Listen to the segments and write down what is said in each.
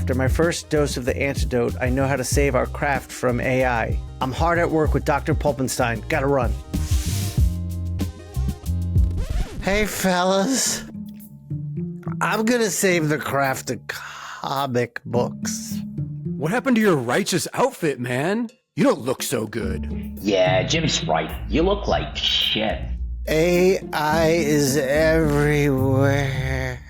after my first dose of the antidote, I know how to save our craft from AI. I'm hard at work with Dr. Pulpenstein. Gotta run. Hey, fellas. I'm gonna save the craft of comic books. What happened to your righteous outfit, man? You don't look so good. Yeah, Jim's right. You look like shit. AI is everywhere.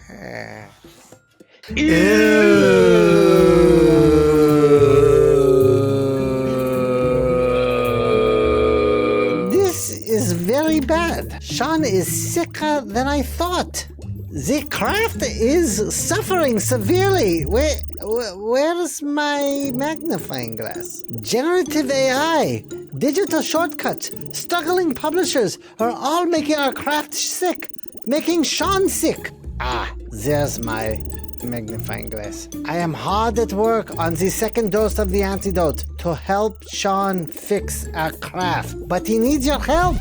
This is very bad. Shawn is sicker than I thought. The craft is suffering severely. Where's my magnifying glass? Generative AI, digital shortcuts, struggling publishers are all making our craft sick, making Shawn sick. There's my magnifying glass. I am hard at work on the second dose of the antidote to help Shawn fix our craft, but he needs your help.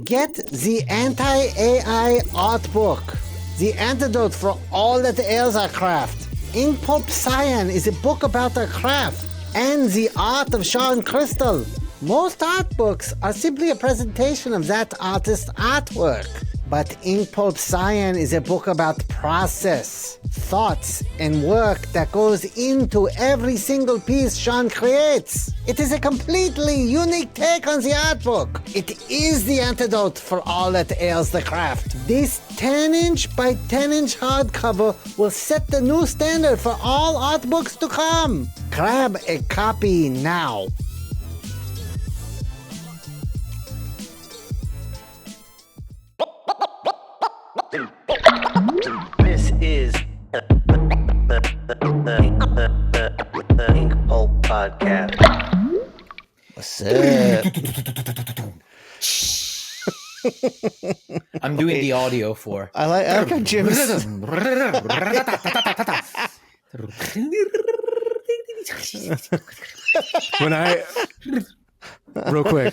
Get the anti-AI art book. The antidote for all that ails our craft. Inkpulp Cyan is a book about our craft and the art of Shawn Crystal. Most art books are simply a presentation of that artist's artwork. But Inkpulp Cyan is a book about process, thoughts, and work that goes into every single piece Shawn creates. It is a completely unique take on the art book. It is the antidote for all that ails the craft. This 10-inch by 10-inch hardcover will set the new standard for all art books to come. Grab a copy now. This is the Inkpulp podcast. What's up? I'm doing the audio for. I like how Jim's.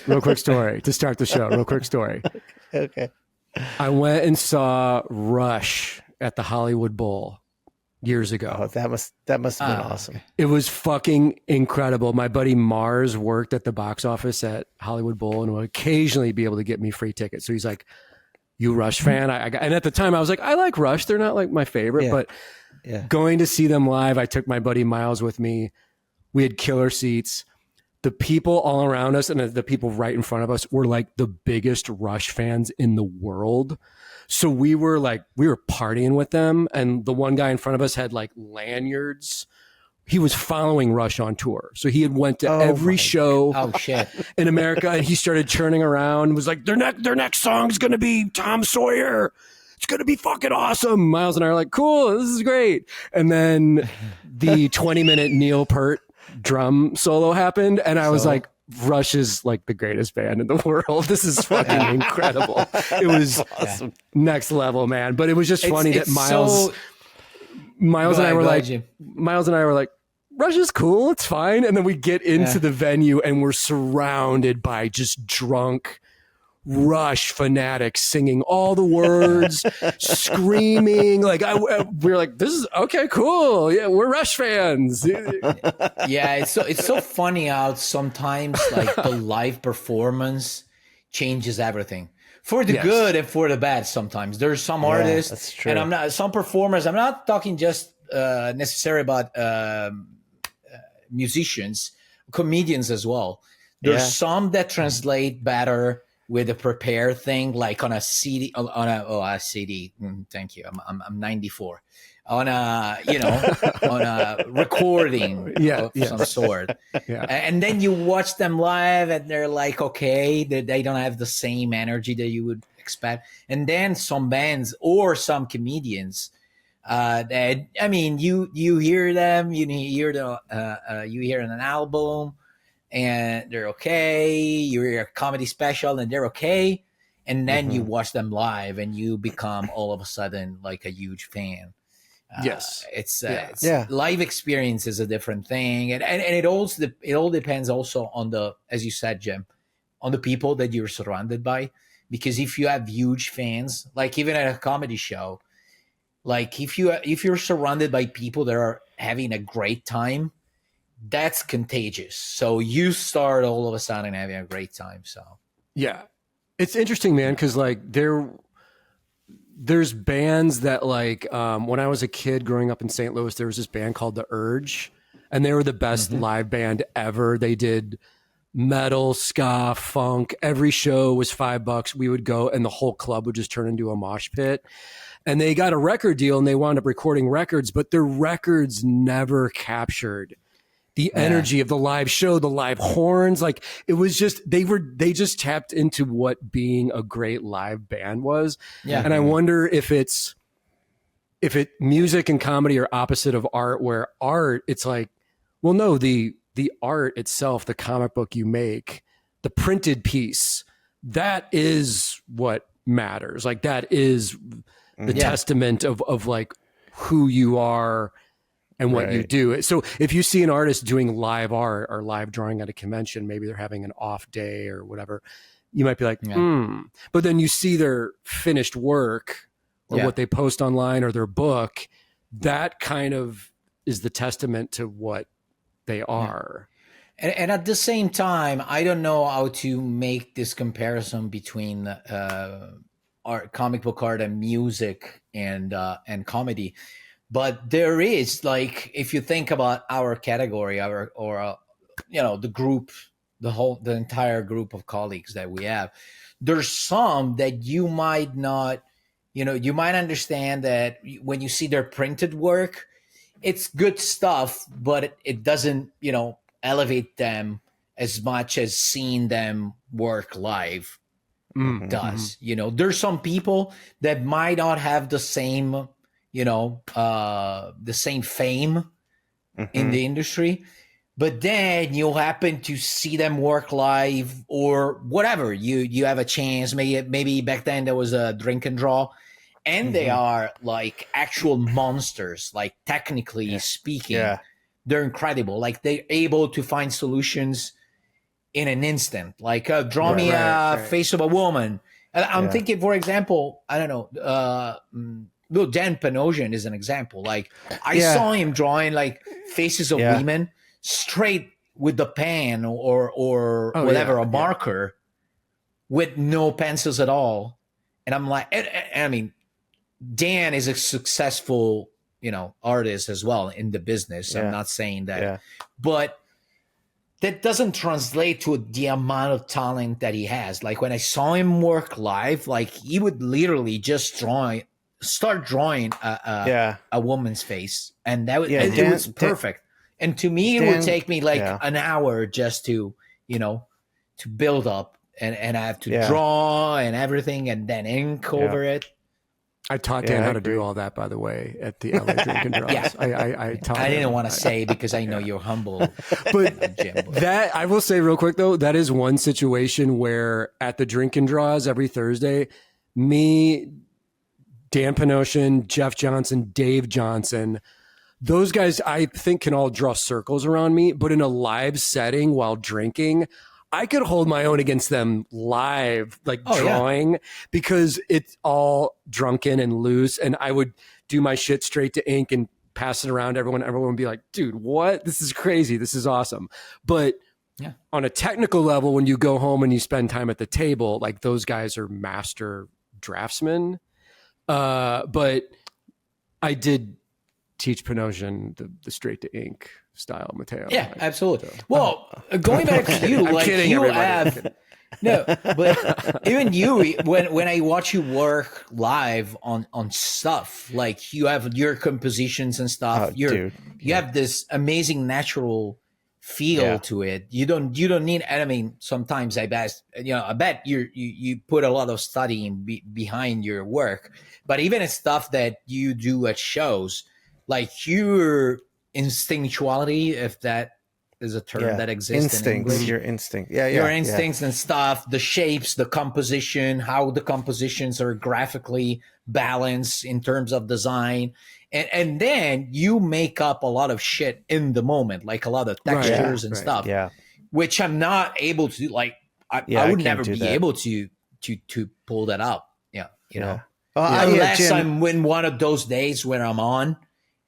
Real quick story to start the show. Real quick story. Okay. I went and saw Rush at the Hollywood Bowl years ago. Oh, that must have been awesome. It was fucking incredible. My buddy Mars worked at the box office at Hollywood Bowl and would occasionally be able to get me free tickets. So he's like, "You Rush fan?" And at the time I was like, "I like Rush. They're not like my favorite, but going to see them live, I took my buddy Miles with me. We had killer seats. The people all around us and the people right in front of us were like the biggest Rush fans in the world. So we were partying with them. And the one guy in front of us had like lanyards. He was following Rush on tour. So he had went to every show in America. And he started churning around and was like, their next song's going to be Tom Sawyer. It's going to be fucking awesome. Miles and I are like, cool, this is great. And then the 20-minute Neil Peart drum solo happened, and I was like, Rush is like the greatest band in the world. This is fucking incredible. It was awesome. Next level, man. But it was just funny that Miles and I were like, Rush is cool, it's fine. And then we get into the venue and we're surrounded by just drunk Rush fanatics singing all the words, screaming. Like we were like, this is okay, cool. Yeah, we're Rush fans. Yeah, it's so funny how sometimes like the live performance changes everything for the good and for the bad. Sometimes there's some artists, that's true. And some performers. I'm not talking just necessarily about musicians, comedians as well. There's some that translate better with a prepare thing, like on a CD, on a CD. Thank you. I'm 94. On a on a recording of some sort. Yeah. And then you watch them live, and they're like, okay, they don't have the same energy that you would expect. And then some bands or some comedians, that I mean, you hear them, you hear an album, and they're okay. You hear a comedy special and they're okay. And then you watch them live and you become all of a sudden like a huge fan. It's live experience is a different thing. And it all depends also on the, as you said, Jim, on the people that you're surrounded by. Because if you have huge fans, like even at a comedy show, like if you're surrounded by people that are having a great time, that's contagious. So you start all of a sudden having a great time. So yeah, it's interesting, man, because like there's bands that like when I was a kid growing up in St. Louis, there was this band called The Urge, and they were the best live band ever. They did metal, ska, funk. Every show was $5. We would go, and the whole club would just turn into a mosh pit. And they got a record deal, and they wound up recording records, but their records never captured the energy of the live show, the live horns. Like it was just, they just tapped into what being a great live band was. Yeah. And I wonder if music and comedy are opposite of art, where art, it's like, well, no, the art itself, the comic book you make, the printed piece, that is what matters. Like that is the testament of like who you are and what you do. So if you see an artist doing live art or live drawing at a convention, maybe they're having an off day or whatever, you might be like, But then you see their finished work or what they post online or their book, that kind of is the testament to what they are. And at the same time, I don't know how to make this comparison between art, comic book art, and music and comedy. But there is, like, if you think about our category, the group, the entire group of colleagues that we have, there's some that you might not, you might understand that when you see their printed work, it's good stuff, but it doesn't, elevate them as much as seeing them work live does. There's some people that might not have the same, the same fame in the industry, but then you'll happen to see them work live or whatever. You have a chance. Maybe back then there was a drink and draw, and they are like actual monsters, like technically speaking. They're incredible. Like they're able to find solutions in an instant. Like draw me a face of a woman. I'm thinking, for example, I don't know. Dan Panosian is an example. Like I saw him drawing like faces of women straight with the pen or whatever, a marker with no pencils at all. And I'm like, I mean, Dan is a successful, artist as well in the business. I'm not saying that, but that doesn't translate to the amount of talent that he has. Like when I saw him work live, like he would literally just start drawing a woman's face, and it was perfect. And to me, it would take me like an hour just to to build up, and I have to draw and everything, and then ink over it. I taught Dan how to do all that, by the way, at the LA Drink and Draws. I taught him. Didn't want to say because I know you're humble. But that, I will say real quick, though, that is one situation where at the Drink and Draws every Thursday, me, Dan Panosian, Jeff Johnson, Dave Johnson, those guys I think can all draw circles around me. But in a live setting while drinking, I could hold my own against them live, like drawing, because it's all drunken and loose. And I would do my shit straight to ink and pass it around to everyone. Everyone would be like, dude, what? This is crazy. This is awesome. But on a technical level, when you go home and you spend time at the table, like those guys are master draftsmen. But I did teach Panosian the straight to ink style, Matteo. Yeah, absolutely. Well, going back to you, like you have but even you, when I watch you work live on stuff, like you have your compositions and stuff, you have this amazing natural feel to it. You don't need. I mean, sometimes I bet you put a lot of study behind your work, but even it's stuff that you do at shows, like your instinctuality, if that is a term that exists. Instincts, your instinct. Your instincts and stuff, the shapes, the composition, how the compositions are graphically balanced in terms of design. And then you make up a lot of shit in the moment, like a lot of textures and stuff, which I'm not able to do. Like I would never be able to pull that up. Unless I'm in one of those days when I'm on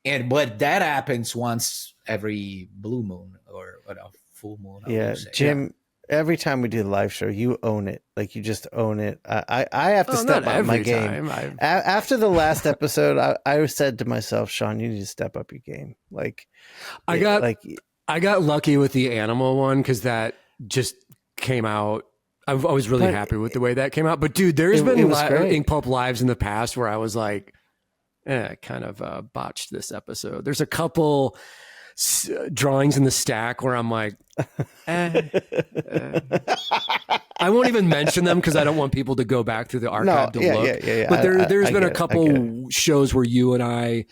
but that happens once every blue moon or what, a full moon. Yeah, Jim. Every time we do the live show, you own it. Like, you just own it. I have to step up my game. After the last episode, I said to myself, Shawn, you need to step up your game. Like, I got lucky with the animal one because that just came out. I was really happy with the way that came out. But dude, there's been Inkpulp lives in the past where I was like, I kind of botched this episode. There's a couple drawings in the stack where I'm like, I won't even mention them because I don't want people to go back through the archive to look. Yeah. But there's been a couple shows where you and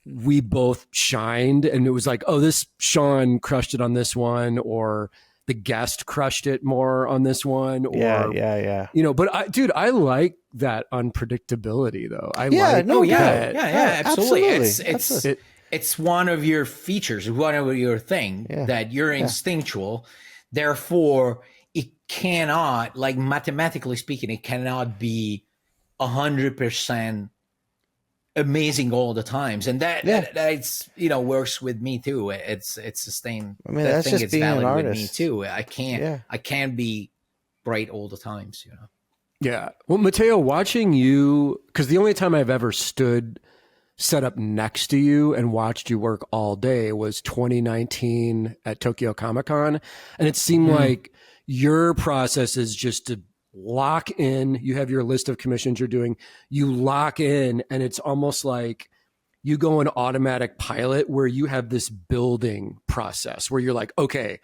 we both shined, and it was like, oh, this Shawn crushed it on this one, or the guest crushed it more on this one, or yeah. You know, but I like that unpredictability though. Absolutely. It's one of your features, one of your thing that you're instinctual. Therefore, it cannot, like, mathematically speaking, it cannot be 100% amazing all the times, and that's works with me too. It's sustained. I mean, that's just being an artist with me too. I can't be bright all the times. Yeah. Well, Matteo, watching you, because the only time I've ever set up next to you and watched you work all day was 2019 at Tokyo Comic-Con. And it seemed like your process is just to lock in. You have your list of commissions you're doing. You lock in, and it's almost like you go in automatic pilot where you have this building process where you're like, okay,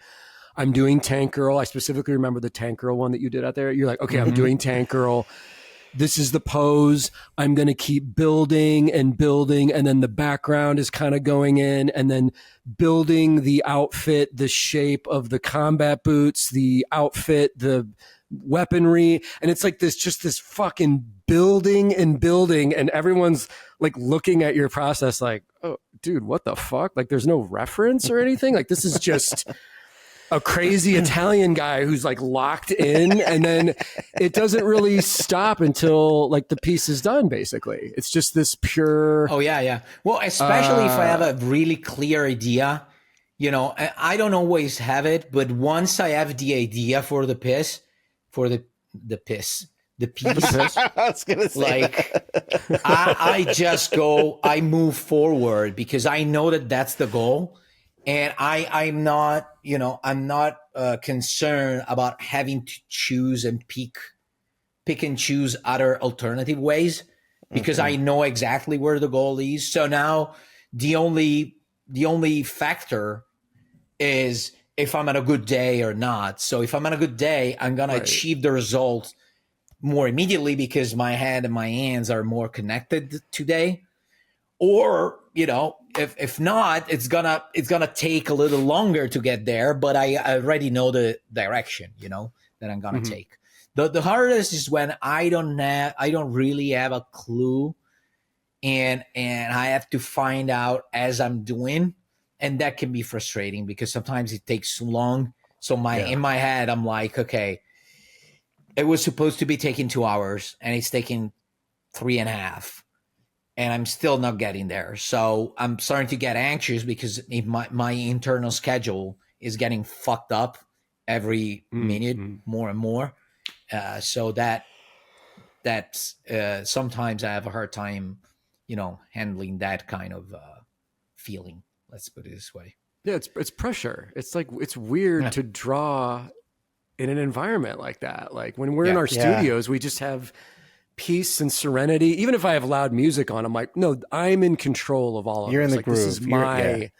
I'm doing Tank Girl. I specifically remember the Tank Girl one that you did out there. You're like, okay, I'm doing Tank Girl. This is the pose. I'm going to keep building and building. And then the background is kind of going in, and then building the outfit, the shape of the combat boots, the outfit, the weaponry. And it's like this fucking building and building. And everyone's like looking at your process like, oh, dude, what the fuck? Like, there's no reference or anything. Like, this is just a crazy Italian guy who's like locked in, and then it doesn't really stop until like the piece is done. Basically, it's just this pure. Oh yeah. Well, especially if I have a really clear idea, I don't always have it, but once I have the idea for the piece, I was gonna say, like, I move forward because I know that that's the goal. And I'm not concerned about having to choose and pick and choose other alternative ways, because I know exactly where the goal is. So now the only factor is if I'm on a good day or not. So if I'm on a good day, I'm going to achieve the result more immediately because my head and my hands are more connected today. Or, if not, it's gonna take a little longer to get there, but I already know the direction, that I'm gonna take. The hardest is when I don't really have a clue, and I have to find out as I'm doing, and that can be frustrating because sometimes it takes too long. So in my head, I'm like, okay, it was supposed to be taking 2 hours, and it's taking 3.5. And I'm still not getting there. So I'm starting to get anxious because my internal schedule is getting fucked up every minute more and more. So that's sometimes I have a hard time, handling that kind of feeling. Let's put it this way. Yeah, it's pressure. It's like, it's weird to draw in an environment like that. Like when we're in our studios, we just have peace and serenity. Even if I have loud music on, I'm like, no, I'm in control of all of You're this. in the like, groove. This is my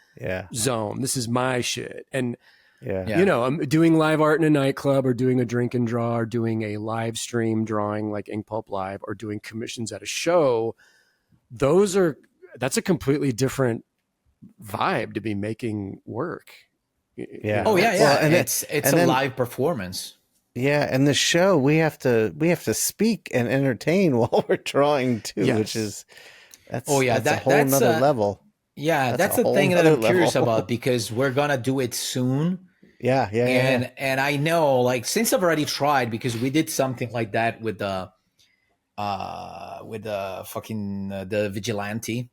zone. This is my shit. And I'm doing live art in a nightclub, or doing a drink and draw, or doing a live stream drawing like Inkpulp Live, or doing commissions at a show. That's a completely different vibe to be making work. Yeah. Oh yeah. Well, and it's a live performance. Yeah, and the show we have to speak and entertain while we're drawing too, which is that's a whole nother level. Yeah, that's the thing that I'm curious about, because we're gonna do it soon. Yeah. And I know, like, since I've already tried, because we did something like that with the vigilante.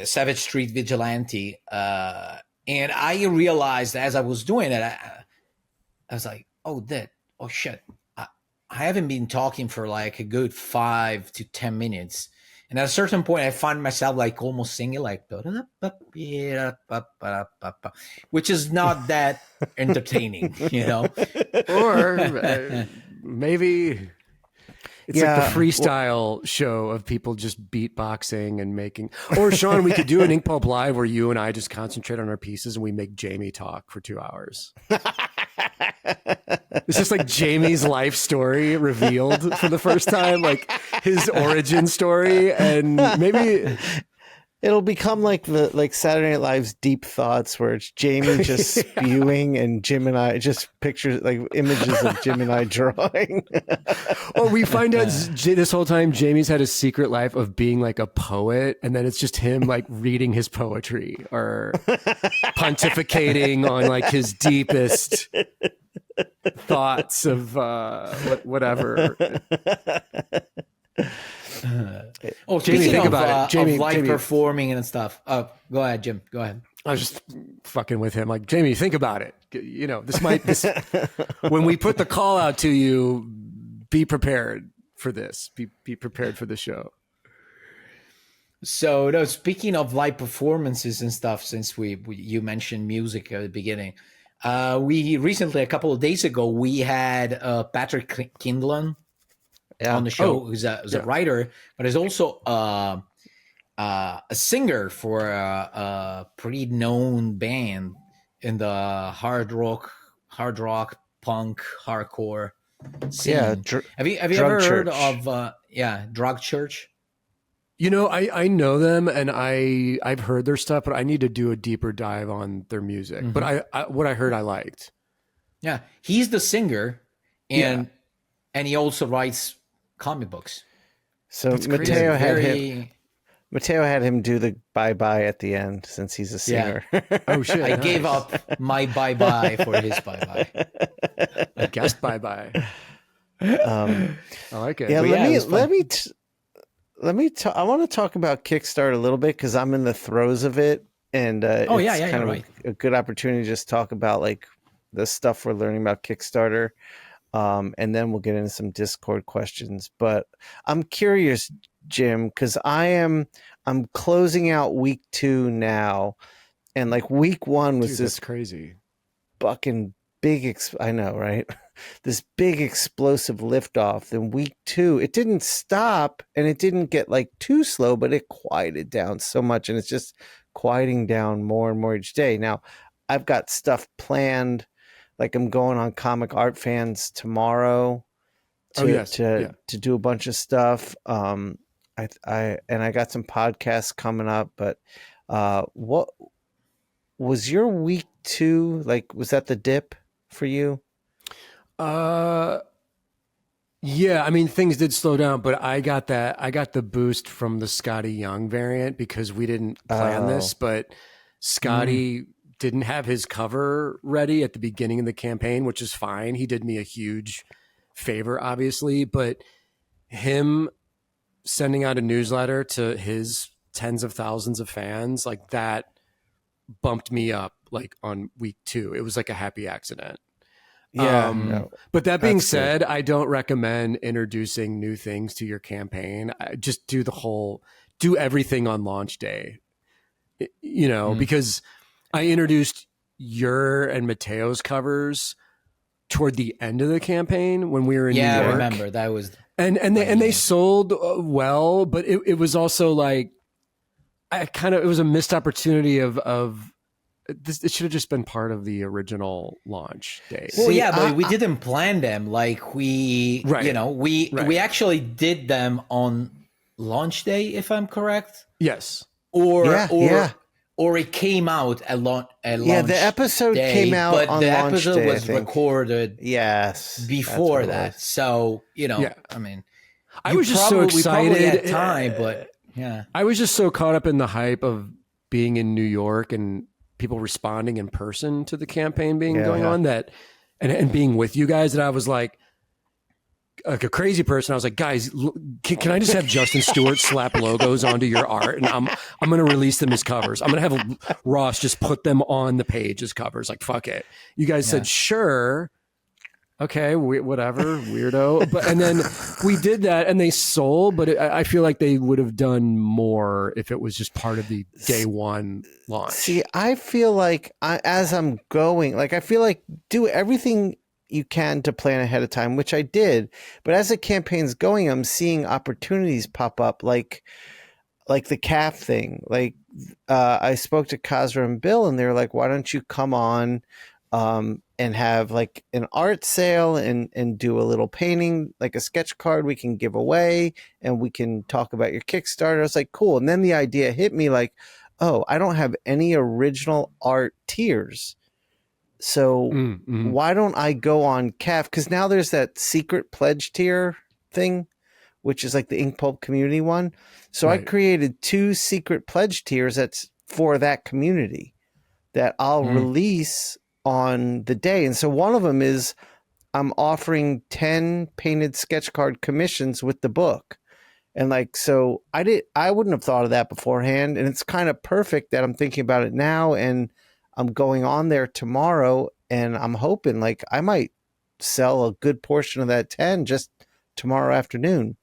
Savage Street Vigilante, and I realized as I was doing it, I was like, oh shit, I haven't been talking for like a good 5 to 10 minutes. And at a certain point, I find myself like almost singing like, which is not that entertaining, you know? Or maybe it's like the freestyle show of people just beatboxing and making. Or Shawn, we could do an Inkpulp Live where you and I just concentrate on our pieces and we make Jamie talk for 2 hours. It's just like Jamie's life story revealed for the first time, like his origin story, and maybe it'll become like Saturday Night Live's Deep Thoughts, where it's Jamie just spewing and Jim and I just pictures, like images of Jim and I drawing. Or we find out this whole time Jamie's had a secret life of being like a poet, and then it's just him like reading his poetry or pontificating on like his deepest thoughts of whatever. Jamie, think about it. Jamie, live performing and stuff. Oh, go ahead, Jim. Go ahead. I was just fucking with him. Like, Jamie, think about it. You know, when we put the call out to you, be prepared for this. Be prepared for the show. So, no, speaking of live performances and stuff, since you mentioned music at the beginning, we recently, a couple of days ago, we had Patrick Kindlon on the show, who's a writer, but is also a singer for a pretty known band in the hard rock, punk, hardcore scene. Yeah, have you ever heard of Drug Church? You know, I know them and I've heard their stuff, but I need to do a deeper dive on their music. Mm-hmm. But what I heard I liked. Yeah, he's the singer, and he also writes comic books. So Matteo had him do the bye-bye at the end, since he's a singer. Yeah. Oh shit! I gave up my bye-bye for his bye-bye. A guest bye-bye. I like it. Yeah, let me I want to talk about Kickstarter a little bit, because I'm in the throes of it, and it's kind of a good opportunity to just talk about like the stuff we're learning about Kickstarter. And then we'll get into some Discord questions. But I'm curious, Jim, because I'm closing out week 2 now, and like week 1 was this crazy fucking big. I know, right? This big explosive liftoff. Then week 2, it didn't stop, and it didn't get like too slow, but it quieted down so much, and it's just quieting down more and more each day. Now, I've got stuff planned. Like, I'm going on Comic Art Fans tomorrow to do a bunch of stuff. I got some podcasts coming up. But what was your week 2 like? Was that the dip for you? Yeah. I mean, things did slow down, but I got the boost from the Scotty Young variant, because we didn't plan this, but Scotty didn't have his cover ready at the beginning of the campaign, which is fine. He did me a huge favor, obviously, but him sending out a newsletter to his tens of thousands of fans, like that bumped me up like on week 2. It was like a happy accident. Yeah. But that being said, I don't recommend introducing new things to your campaign. Just do everything on launch day, because I introduced your and Matteo's covers toward the end of the campaign when we were in New York. Yeah, I remember that was, and they sold well, but it was also like it was a missed opportunity of this. It should have just been part of the original launch day. Well, but we didn't plan them. Like we actually did them on launch day, if I'm correct. Yes. Or it came out at launch. The episode came out on launch day. But the episode was recorded. Before that. So I mean, I was just so excited. We probably had time, but I was just so caught up in the hype of being in New York and people responding in person to the campaign going on and being with you guys, that I was like, like a crazy person. I was like, guys, can I just have Justin Stewart slap logos onto your art, and I'm going to release them as covers. I'm going to have Ross just put them on the page as covers. Like, fuck it. You guys said sure. Okay, whatever, weirdo. But and then we did that, and they sold. But I feel like they would have done more if it was just part of the day one launch. See, I feel like as I'm going, like I feel like do everything you can to plan ahead of time, which I did. But as the campaign's going, I'm seeing opportunities pop up, like the calf thing. Like I spoke to Kazra and Bill, and they were like, "Why don't you come on?" And have like an art sale and do a little painting, like a sketch card we can give away, and we can talk about your Kickstarter. I was like, cool. And then the idea hit me like, oh, I don't have any original art tiers. So why don't I go on CAF? Because now there's that secret pledge tier thing, which is like the Inkpulp community one. So I created 2 secret pledge tiers that's for that community that I'll release on the day. And so one of them is I'm offering 10 painted sketch card commissions with the book. And like, so I wouldn't have thought of that beforehand. And it's kind of perfect that I'm thinking about it now, and I'm going on there tomorrow, and I'm hoping like I might sell a good portion of that 10 just tomorrow afternoon.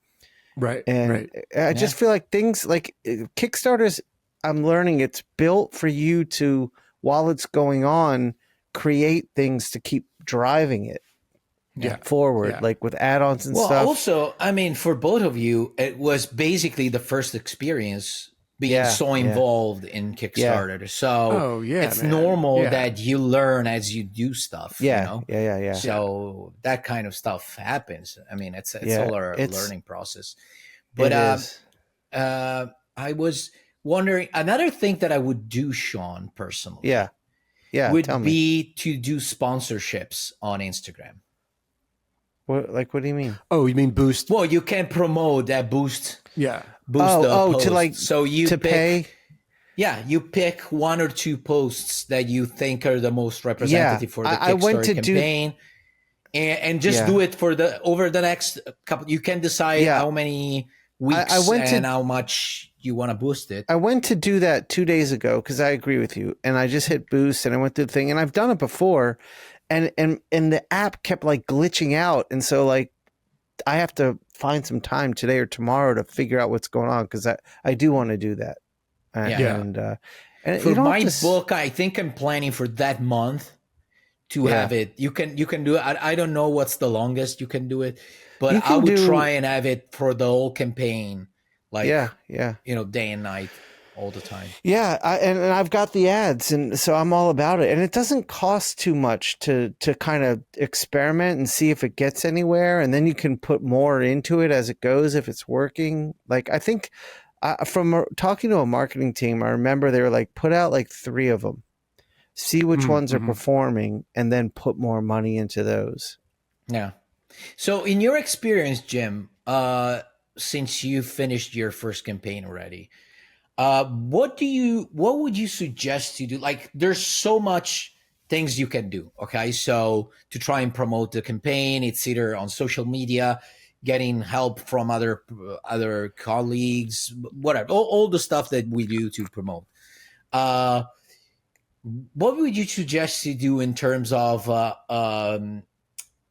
Right. And I just feel like things like Kickstarters, I'm learning it's built for you to, while it's going on, create things to keep driving it forward, like with add-ons and stuff. Also, I mean, for both of you, it was basically the first experience being so involved in Kickstarter. So it's normal that you learn as you do stuff. You know? So that kind of stuff happens. I mean, it's all a learning process. But I was wondering, another thing that I would do, Shawn, personally. Would be to do sponsorships on Instagram. What do you mean? Oh, you mean boost? Well, you can promote that boost. Yeah. Boost the post. To like, so you to pay. Yeah, you pick 1 or 2 posts that you think are the most representative for the Kickstarter campaign, and just do it for over the next couple. You can decide how many weeks and how much you want to boost it. I went to do that 2 days ago because I agree with you, and I just hit boost and I went through the thing, and I've done it before, and the app kept like glitching out, and so like I have to find some time today or tomorrow to figure out what's going on, because I do want to do that. And for my book, I think I'm planning for that month to have it. You can do it. I don't know what's the longest you can do it, but I would try and have it for the whole campaign. Like, you know, day and night, all the time. Yeah, and I've got the ads, and so I'm all about it. And it doesn't cost too much to kind of experiment and see if it gets anywhere, and then you can put more into it as it goes if it's working. Like, I think from talking to a marketing team, I remember they were like, put out like 3 of them, see which ones are performing, and then put more money into those. Yeah. So in your experience, Jim, since you finished your first campaign already, what would you suggest to do? Like, there's so much things you can do. Okay. So to try and promote the campaign, it's either on social media, getting help from other colleagues, whatever, all the stuff that we do to promote. What would you suggest to do in terms of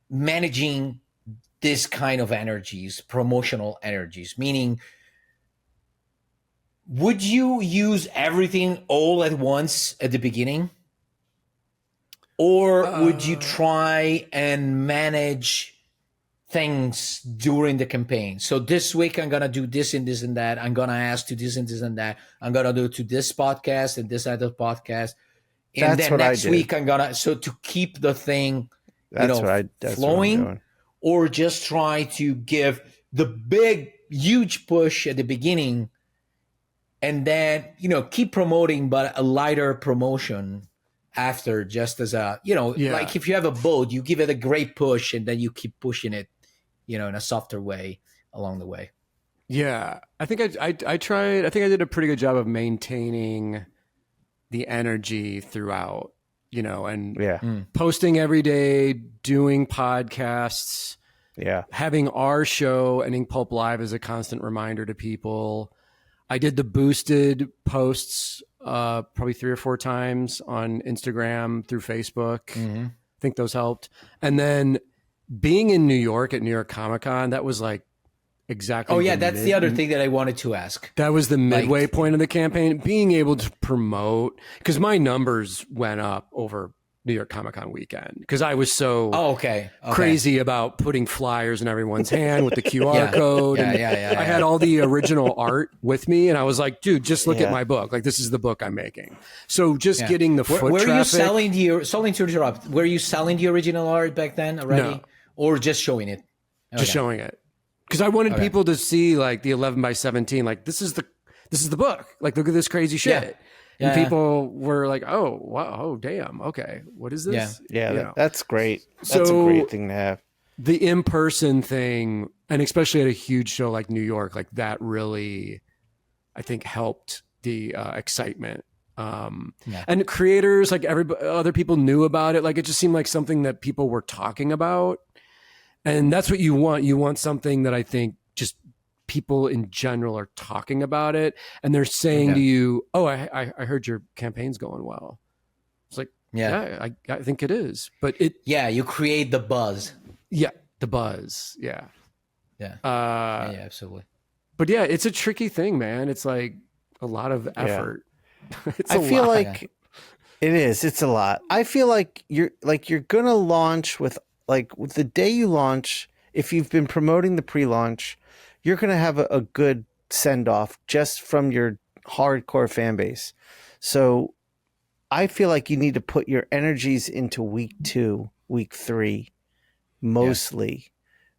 managing this kind of energies, promotional energies? Meaning, would you use everything all at once at the beginning? Or would you try and manage things during the campaign? So this week I'm going to do this and this and that. I'm going to ask to this and this and that. I'm going to do to this podcast and this other podcast. And then next week I'm going to, so to keep the thing, flowing, or just try to give the big, huge push at the beginning and then, keep promoting, but a lighter promotion after, just as a, like if you have a boat, you give it a great push and then you keep pushing it, in a softer way along the way. Yeah. I think I tried, I think I did a pretty good job of maintaining the energy throughout, and posting every day, doing podcasts, Yeah. Having our show and Inkpulp Live as a constant reminder to people. I did the boosted posts probably 3 or 4 times on Instagram through Facebook. Mm-hmm. I think those helped. And then being in New York at New York Comic Con, that was like exactly. Oh yeah, that's the other thing that I wanted to ask. That was the midway point of the campaign. Being able to promote, because my numbers went up over New York Comic Con weekend because I was so crazy about putting flyers in everyone's hand with the QR code. I had all the original art with me, and I was like, dude, just look at my book. Like, this is the book I'm making. So just getting the foot traffic. Were you selling to interrupt? Were you selling the original art back then already, or just showing it? Just showing it, because I wanted people to see like the 11x17. Like, this is the book. Like, look at this crazy shit. Yeah. And people were like, "Oh, wow, oh, damn, okay, what is this?" That's great. That's a great thing to have. The in-person thing, and especially at a huge show like New York, like that really, I think, helped the excitement. And creators, like other people knew about it. Like, it just seemed like something that people were talking about, and that's what you want. You want something that I think just people in general are talking about it, and they're saying to you, "Oh, I heard your campaign's going well." It's like, I think it is, but you create the buzz. Yeah, the buzz. Yeah, absolutely. But yeah, it's a tricky thing, man. It's like a lot of effort. I feel like it is. It's a lot. I feel like you're gonna launch with the day you launch. If you've been promoting the pre-launch, you're going to have a good send-off just from your hardcore fan base. So I feel like you need to put your energies into week 2, week 3, mostly,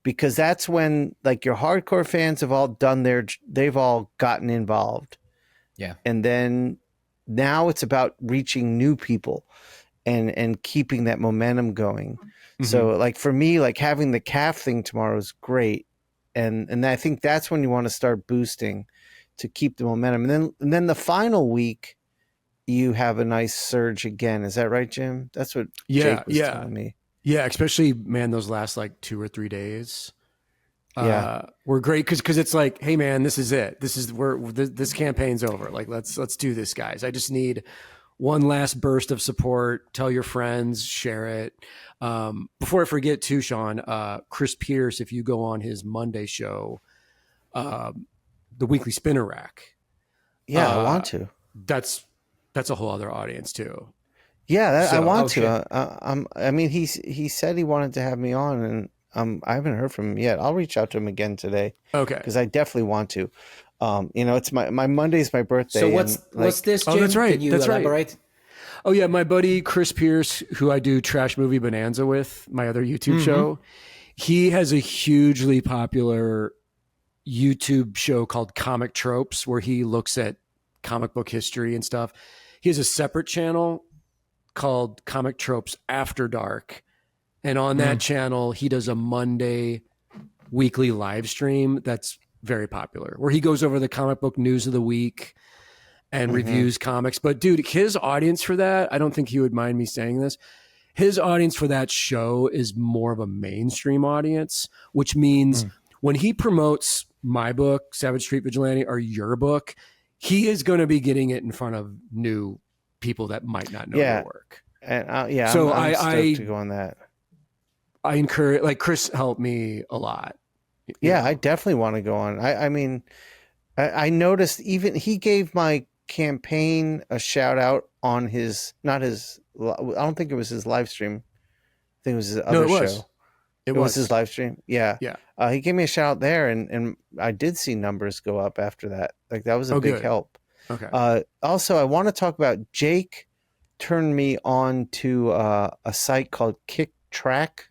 because that's when like your hardcore fans have all they've all gotten involved. Yeah. And then now it's about reaching new people and keeping that momentum going. Mm-hmm. So like for me, like having the calf thing tomorrow is great. And I think that's when you want to start boosting to keep the momentum. And then the final week, you have a nice surge again. Is that right, Jim? That's what Jake was telling me. Yeah, especially, man, those last like 2 or 3 days were great because it's like, hey, man, this is it. This is where this campaign's over. Like, let's do this, guys. I just need one last burst of support. Tell your friends, share it. Before I forget too, Shawn, Chris Pierce, if you go on his Monday show, the Weekly Spinner Rack. Yeah, I want to. That's a whole other audience too. Yeah, I want to. I mean, he said he wanted to have me on, and I haven't heard from him yet. I'll reach out to him again today. Okay, because I definitely want to. It's my Monday's my birthday. So what's this, Jim? Oh, that's right. Can you elaborate? Right. Oh yeah, my buddy Chris Pierce, who I do Trash Movie Bonanza with, my other YouTube show, he has a hugely popular YouTube show called Comic Tropes, where he looks at comic book history and stuff. He has a separate channel called Comic Tropes After Dark, and on that channel, he does a Monday weekly live stream that's very popular, where he goes over the comic book news of the week and reviews comics. But dude, his audience for that, I don't think he would mind me saying this, his audience for that show is more of a mainstream audience, which means when he promotes my book, Savage Street Vigilante, or your book, he is going to be getting it in front of new people that might not know your work. And so I'm stoked to go on that. I encourage, like, Chris helped me a lot. Yeah, I definitely want to go on. I mean, I noticed even he gave my campaign a shout out on I don't think it was his live stream. I think it was his other show. It was his live stream. Yeah. He gave me a shout out there, and I did see numbers go up after that. Like, that was a big help. Okay. Also, I want to talk about Jake turned me on to a site called KickTrack.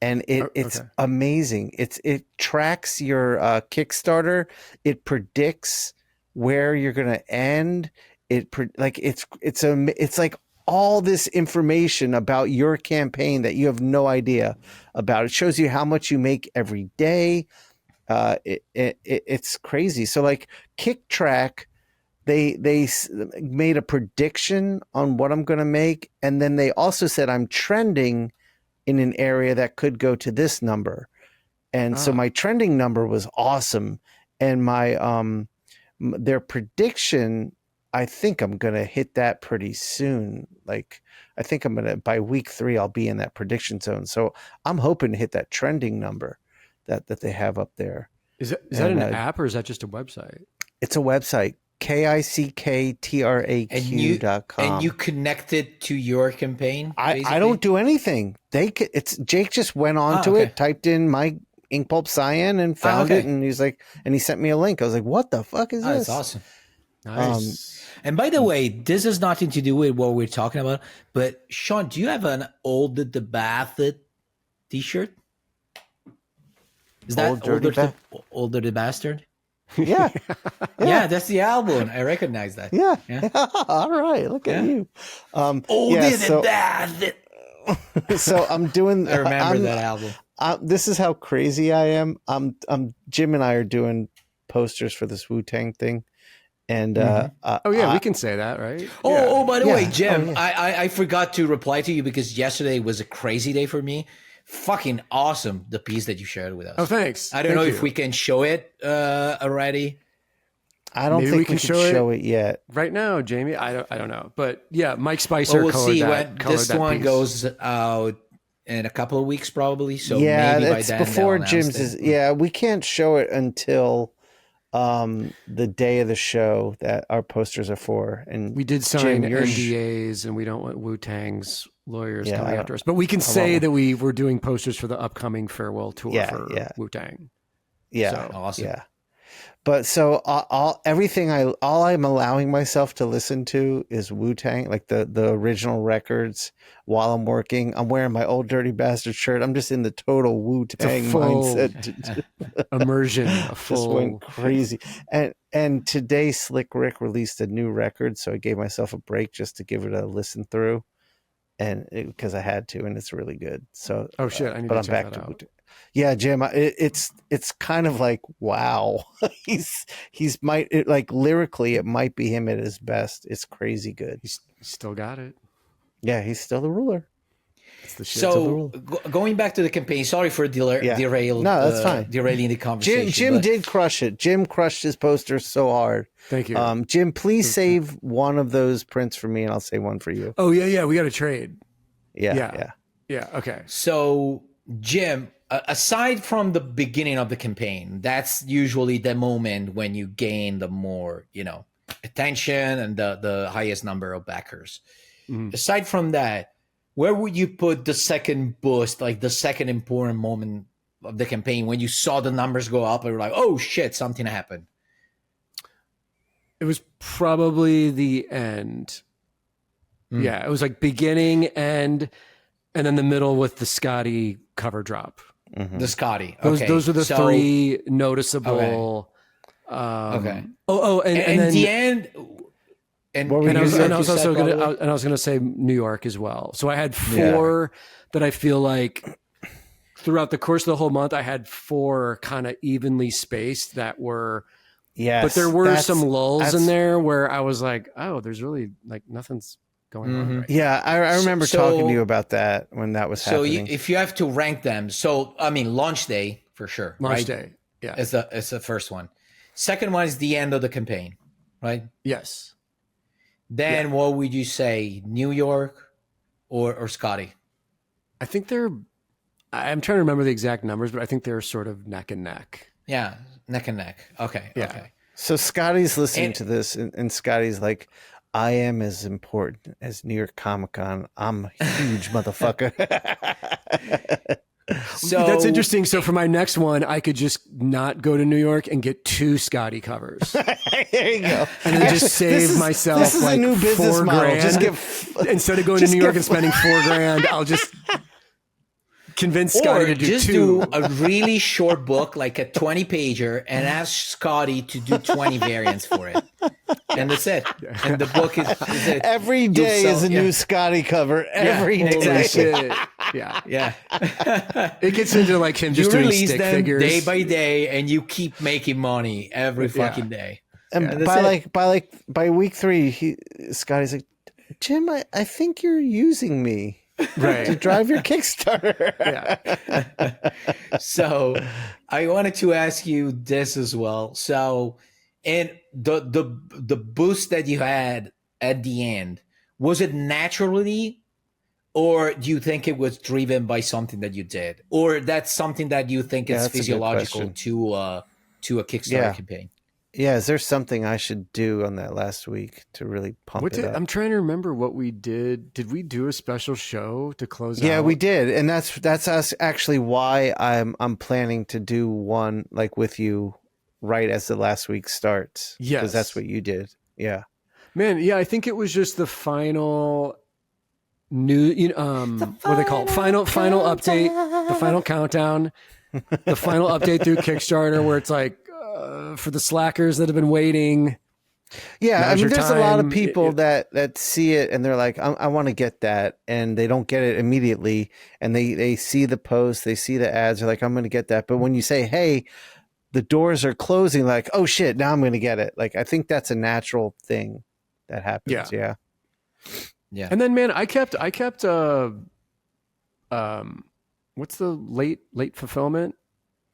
And it's amazing. It tracks your Kickstarter. It predicts where you're going to end. It's like all this information about your campaign that you have no idea about. It shows you how much you make every day. It's crazy. So like KickTrack, they made a prediction on what I'm going to make, and then they also said I'm trending in an area that could go to this number. And so my trending number was awesome. And my their prediction, I think I'm going to hit that pretty soon. Like, I think I'm going to, by week 3, I'll be in that prediction zone. So I'm hoping to hit that trending number that they have up there. Is that an app or is that just a website? It's a website, KICKTRAQ.com. And you connect it to your campaign? I don't do anything. Jake just went on to it, typed in my Inkpulp Cyan and found it, and he's like, and he sent me a link. I was like, what the fuck is this? That's awesome. Nice. And by the way, this has nothing to do with what we're talking about, but Shawn, do you have an Old the Bastard t-shirt? Is that Older the Bastard? Yeah. Yeah, that's the album. I recognize that. Yeah. All right. Look at you. The Bastard. So I'm doing. I remember that album. This is how crazy I am. Jim and I are doing posters for this Wu-Tang thing. And we can say that, right? By the way, Jim, I forgot to reply to you because yesterday was a crazy day for me. Fucking awesome, the piece that you shared with us. Oh, thanks. I don't know if we can show it already. I don't think we can show it yet. Right now, Jamie, I don't know. But yeah, Mike Spicer we'll colored see that, when this one piece. goes out in a couple of weeks probably. So yeah, maybe by that's then before Jim's is. Yeah, we can't show it until the day of the show that our posters are for. And we did sign NDAs, and we don't want Wu-Tang's lawyers coming after us. But we can say that we were doing posters for the upcoming farewell tour for Wu-Tang. Yeah, so, awesome. Yeah. But so all I'm allowing myself to listen to is Wu-Tang, like the original records while I'm working. I'm wearing my Old Dirty Bastard shirt. I'm just in the total Wu-Tang mindset. Immersion. Just went crazy. And today Slick Rick released a new record, so I gave myself a break just to give it a listen through, and because I had to, and it's really good. So shit, I need to check that out. Wu-Tang. Yeah, Jim, it's kind of like, wow, he's lyrically, it might be him at his best. It's crazy good. He's still got it. Yeah, he's still the ruler. It's the shit. So going back to the campaign, sorry for derailing. No, that's fine. Derailing the conversation. Jim did crush it. Jim crushed his poster so hard. Thank you. Jim, please save one of those prints for me, and I'll save one for you. Oh yeah, we got to trade. Yeah. Okay. So Jim, aside from the beginning of the campaign, that's usually the moment when you gain the more, attention and the highest number of backers. Mm-hmm. Aside from that, where would you put the second boost, like the second important moment of the campaign when you saw the numbers go up and you're like, oh shit, something happened? It was probably the end. Mm. Yeah, it was like beginning, end, and then the middle with the Scotty cover drop. Mm-hmm. The Scotty. Okay. Those are the three noticeable. Okay. And then the end. And I was also going to say New York as well. So I had 4 that I feel like throughout the course of the whole month, I had 4 kind of evenly spaced that were. Yes, but there were some lulls in there where I was like, oh, there's really like nothing's going on. Right now. I remember talking to you about that when that was happening. So if you have to rank them, launch day for sure. Launch day, yeah, it's the first one. Second one is the end of the campaign, right? Yes. Then what would you say, New York or Scotty? I think I'm trying to remember the exact numbers, but I think they're sort of neck and neck. Yeah, neck and neck. Okay. Yeah. Okay. So Scotty's listening to this, and Scotty's like, I am as important as New York Comic Con. I'm a huge motherfucker. So that's interesting. So for my next one, I could just not go to New York and get 2 Scotty covers. There you go. And then just save myself this is like a new business $4,000. model. Just instead of going to New York and spending $4,000, I'll just convince Scotty to do just 2. do a really short book, like a 20-pager, and ask Scotty to do 20 variants for it. And that's it. And the book is it. Every day is a new Scotty cover. Every day. Exactly. Yeah. It gets into like him just doing release stick them figures day by day, and you keep making money every fucking day. And by week 3, Scotty's like, Jim, I think you're using me. right to drive your Kickstarter. yeah. So I wanted to ask you this as well. So, and the boost that you had at the end, was it naturally, or do you think it was driven by something that you did, or that's something that you think is That's a good physiological question. to a Kickstarter Yeah. campaign? Yeah, is there something I should do on that last week to really pump it up? I'm trying to remember what we did. Did we do a special show to close out? Yeah, we did, and that's us actually why I'm planning to do one like with you right as the last week starts. Yes, because that's what you did. Yeah, man. Yeah, I think it was just the final new. What do they call it? Final update, the final countdown, the final update through Kickstarter, where it's like for the slackers that have been waiting. yeah. I mean, there's a lot of time. people that see it and they're like, I want to get that, and they don't get it immediately, and they see the post, they see the ads, they're like, I'm going to get that. But when you say, hey, the doors are closing, like, oh shit, now I'm going to get it. Like, I think that's a natural thing that happens. Yeah. And then, man, I kept what's the late fulfillment?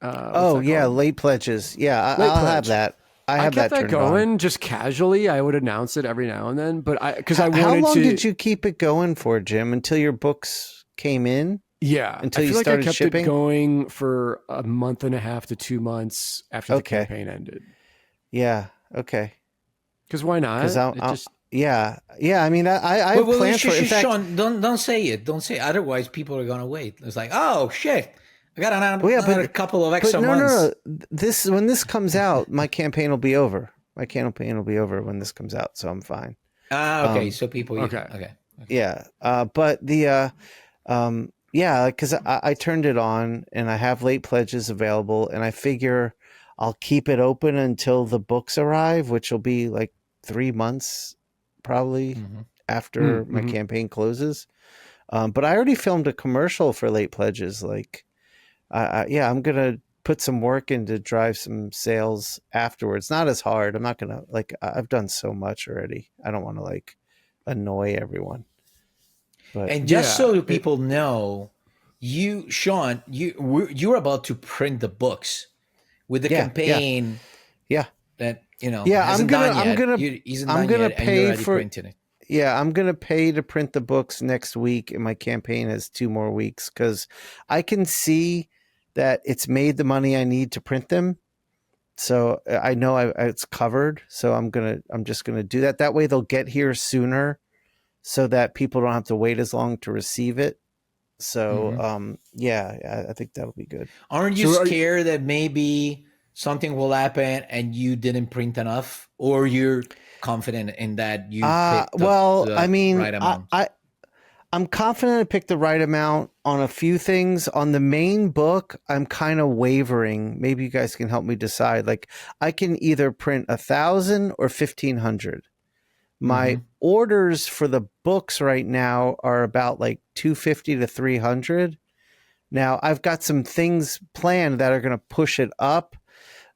Late pledges. Yeah, I'll have that. I have kept that going on. just casually. I would announce it every now and then, but I wanted to. How long did you keep it going for, Jim? Until your books came in? Yeah, until I you feel started like I kept shipping? it going for a month and a half to 2 months after the campaign ended. Yeah. Okay. Because why not? Yeah. I mean, I planned for it. In fact, Shawn, don't say it. Don't say it. Otherwise, people are gonna wait. It's like, oh shit, I got another couple of extra months. No. When this comes out, my campaign will be over. My campaign will be over when this comes out, so I'm fine. Okay. So people. Okay. Yeah. But the because I turned it on and I have late pledges available, and I figure I'll keep it open until the books arrive, which will be like 3 months probably after my campaign closes. But I already filmed a commercial for late pledges. Like, I'm going to put some work in to drive some sales afterwards. Not as hard. I'm not going to I've done so much already. I don't want to annoy everyone. But and just so people know, Shawn, you're about to print the books with the campaign. Yeah. That I'm gonna pay for printing it. Yeah, I'm gonna pay to print the books next week, and my campaign has 2 more weeks because I can see that it's made the money I need to print them. So I know it's covered. So I'm just gonna do that. That way they'll get here sooner, so that people don't have to wait as long to receive it. So I think that'll be good. Aren't you scared that maybe something will happen and you didn't print enough, or you're confident in that you picked the right amount? I'm confident I picked the right amount on a few things. On the main book, I'm kind of wavering. Maybe you guys can help me decide. Like, I can either print 1,000 or 1,500. My orders for the books right now are about 250 to 300. Now, I've got some things planned that are going to push it up.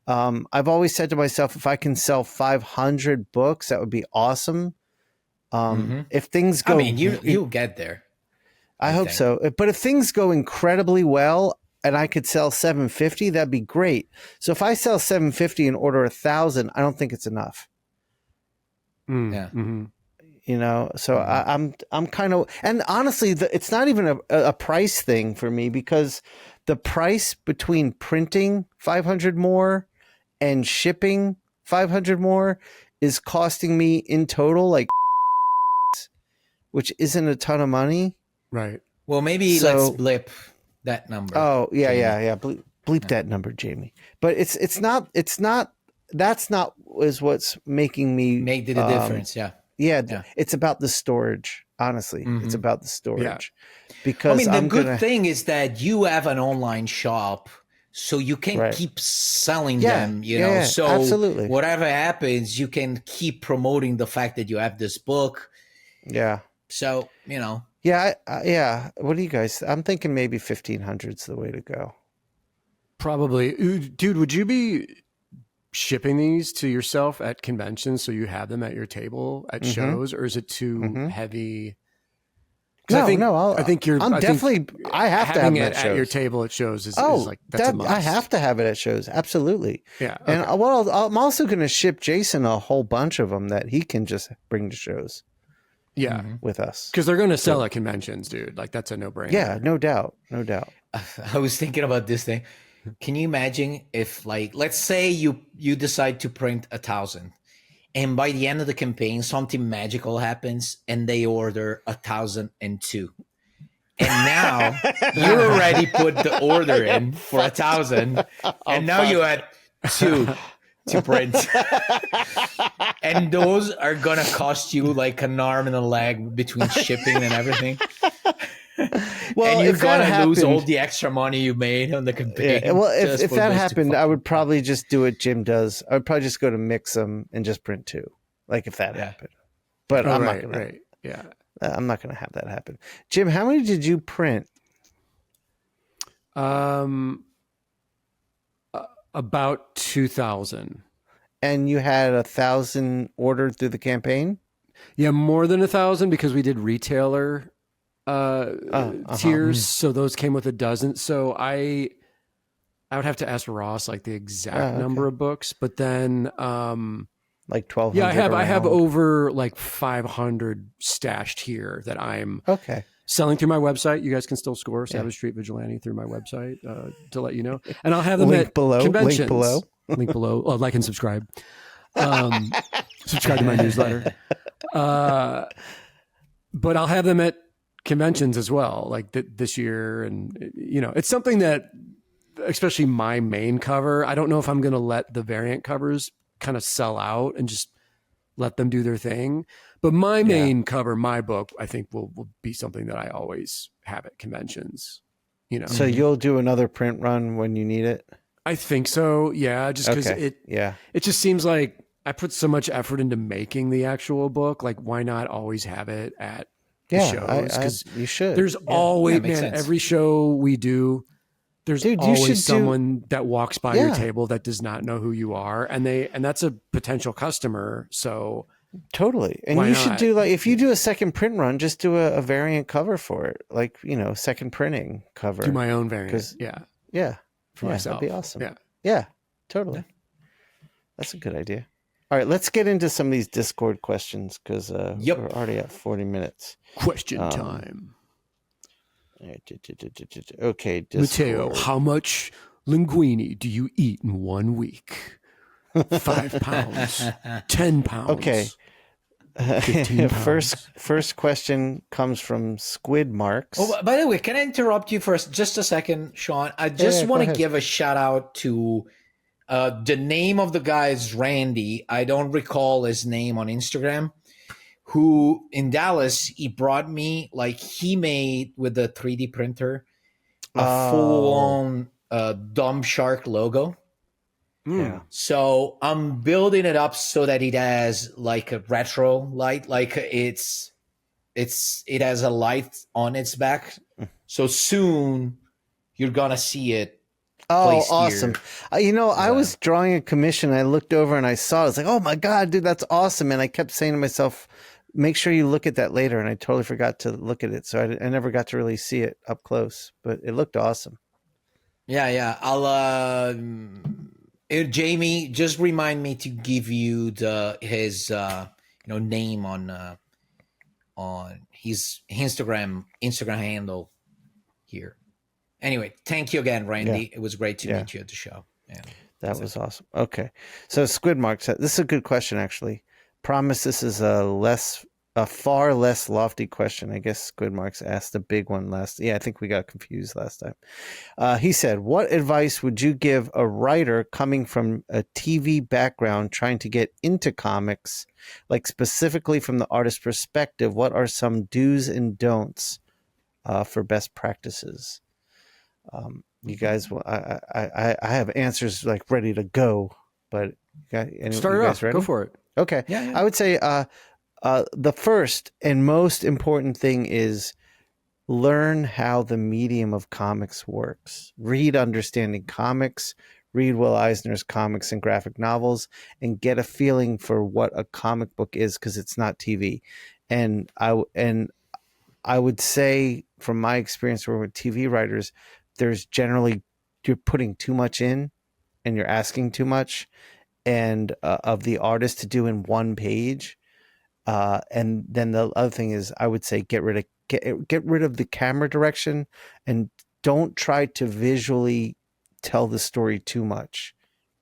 I've always said to myself, if I can sell 500 books, that would be awesome. If things go, you'll get there. I hope so. But if things go incredibly well and I could sell 750, that'd be great. So if I sell 750 and order 1,000, I don't think it's enough. So I'm kind of, and honestly, it's not even a price thing for me, because the price between printing 500 more and shipping 500 more is costing me in total which isn't a ton of money. Right. Well, maybe let's blip that number. Oh yeah. Bleep that number, Jamie. But it's not that's not is what's making me make the difference. Yeah. It's about the storage. Honestly, it's about the storage. Because the good thing is that you have an online shop, so you can keep selling them. So absolutely. Whatever happens, you can keep promoting the fact that you have this book. Yeah. So Yeah. What do you guys? I'm thinking maybe 1,500 is the way to go. Probably, dude. Would you be shipping these to yourself at conventions so you have them at your table at shows, or is it too heavy? No, I think you're. I have to have it at your table at shows. Is like that's a must. I have to have it at shows. Absolutely. Yeah. Okay. And I'm also going to ship Jason a whole bunch of them that he can just bring to shows. Yeah, with us because they're going to sell at conventions, dude. Like that's a no-brainer. Yeah, no doubt. I was thinking about this thing. Can you imagine if, like, let's say you decide to print 1,000, and by the end of the campaign, something magical happens, and they order 1,002. And now you already put the order in for 1,000, and now you had 2 to print. And those are gonna cost you like an arm and a leg between shipping and everything. Well, and you're gonna lose all the extra money you made on the campaign. Yeah, well, if that happened, I would probably just do what Jim does. I would probably just go to mix them and just print 2, like if that happened. But I'm not gonna. Yeah, I'm not gonna have that happen. Jim, how many did you print? About 2,000. And you had 1,000 ordered through the campaign? Yeah, more than 1,000 because we did retailer tiers. So those came with a dozen. So I would have to ask Ross like the exact number of books, but then like 1,200. Yeah, I have over like 500 stashed here that I'm selling through my website. You guys can still score Savage Street Vigilante through my website to let you know. And I'll have them at conventions. Link below. Oh, like and subscribe. Subscribe to my newsletter. But I'll have them at conventions as well, like this year. And, you know, it's something that, especially my main cover, I don't know if I'm going to let the variant covers kind of sell out and just let them do their thing. But my main cover, my book, I think will be something that I always have at conventions, you know. So you'll do another print run when you need it? I think so. Yeah. Just because it just seems like I put so much effort into making the actual book. Like, why not always have it at the shows? Because you should. There's always, every show we do, there's always someone that walks by your table that does not know who you are, and that's a potential customer. So totally. And you should do, like, if you do a second print run, just do a variant cover for it, like, you know, second printing cover. Do my own variant. Yeah. For myself. That'd be awesome. Yeah, totally. That's a good idea. All right, let's get into some of these Discord questions because we're already at 40 minutes. Question time. Okay, Discord. Matteo, how much linguine do you eat in 1 week? 5 pounds, 10 pounds. Okay. 15 pounds. First question comes from Squid Marks. Oh, by the way, can I interrupt you for just a second, Shawn? I just want to give a shout out to the name of the guy is Randy. I don't recall his name on Instagram. Who in Dallas, he brought me, like, he made with the 3D printer a full-on Dumb Shark logo. Yeah. So I'm building it up so that it has like a retro light, like it has a light on its back. So soon you're gonna see it. Oh, awesome! I was drawing a commission. I looked over and I saw it. I was like, "Oh my god, dude, that's awesome!" And I kept saying to myself, "Make sure you look at that later." And I totally forgot to look at it, so I never got to really see it up close. But it looked awesome. Yeah. I'll. Jamie, just remind me to give you his name on his Instagram handle here. Anyway, thank you again, Randy. Yeah. It was great to meet you at the show. Yeah, that was awesome. Okay, so Squidmark said this is a good question actually. Promise this is a far less lofty question. I guess Squidmarks asked a big one last. Yeah, I think we got confused last time. He said, what advice would you give a writer coming from a TV background trying to get into comics, like specifically from the artist's perspective? What are some do's and don'ts for best practices? You guys, I have answers like ready to go, but start it off. Ready? Go for it. Okay. Yeah. I would say the first and most important thing is learn how the medium of comics works. Read Understanding Comics, read Will Eisner's comics and graphic novels, and get a feeling for what a comic book is, because it's not TV. And I would say from my experience working with TV writers, there's generally, you're putting too much in and you're asking too much and of the artist to do in one page. And then the other thing is, I would say get rid of the camera direction and don't try to visually tell the story too much.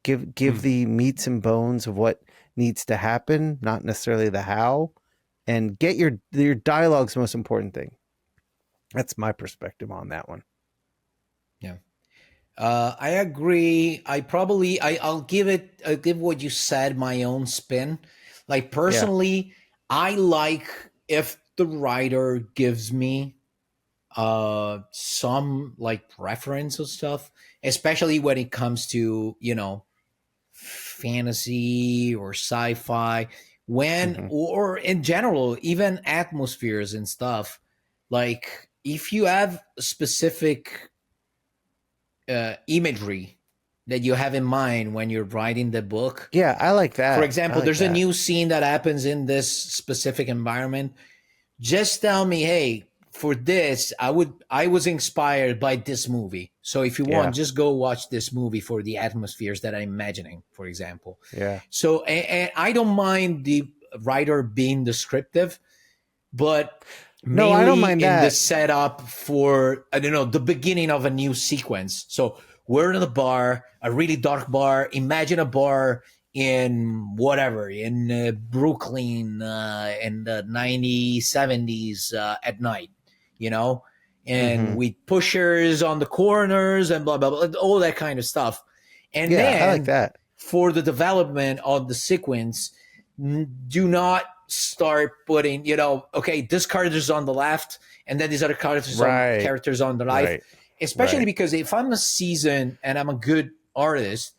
Give the meats and bones of what needs to happen, not necessarily the how, and get your dialogue's the most important thing. That's my perspective on that one. Yeah. I agree. I'll give what you said my own spin. Like personally, I like if the writer gives me some like reference or stuff, especially when it comes to, fantasy or sci-fi, or in general, even atmospheres and stuff. Like if you have specific imagery that you have in mind when you're writing the book. Yeah, I like that. For example, there's a new scene that happens in this specific environment. Just tell me, hey, for this, I was inspired by this movie. So if you want, just go watch this movie for the atmospheres that I'm imagining, for example. Yeah. So, and I don't mind the writer being descriptive, but no, I don't mind in that. the setup for, I don't know, the beginning of a new sequence. So we're in a bar, a really dark bar. Imagine a bar in whatever, in Brooklyn in the 90s, 70s at night, and with pushers on the corners and blah, blah, blah, all that kind of stuff. And then I like that. For the development of the sequence, do not start putting, okay, this character's on the left and then these other characters on the right. Especially because if I'm a seasoned and I'm a good artist,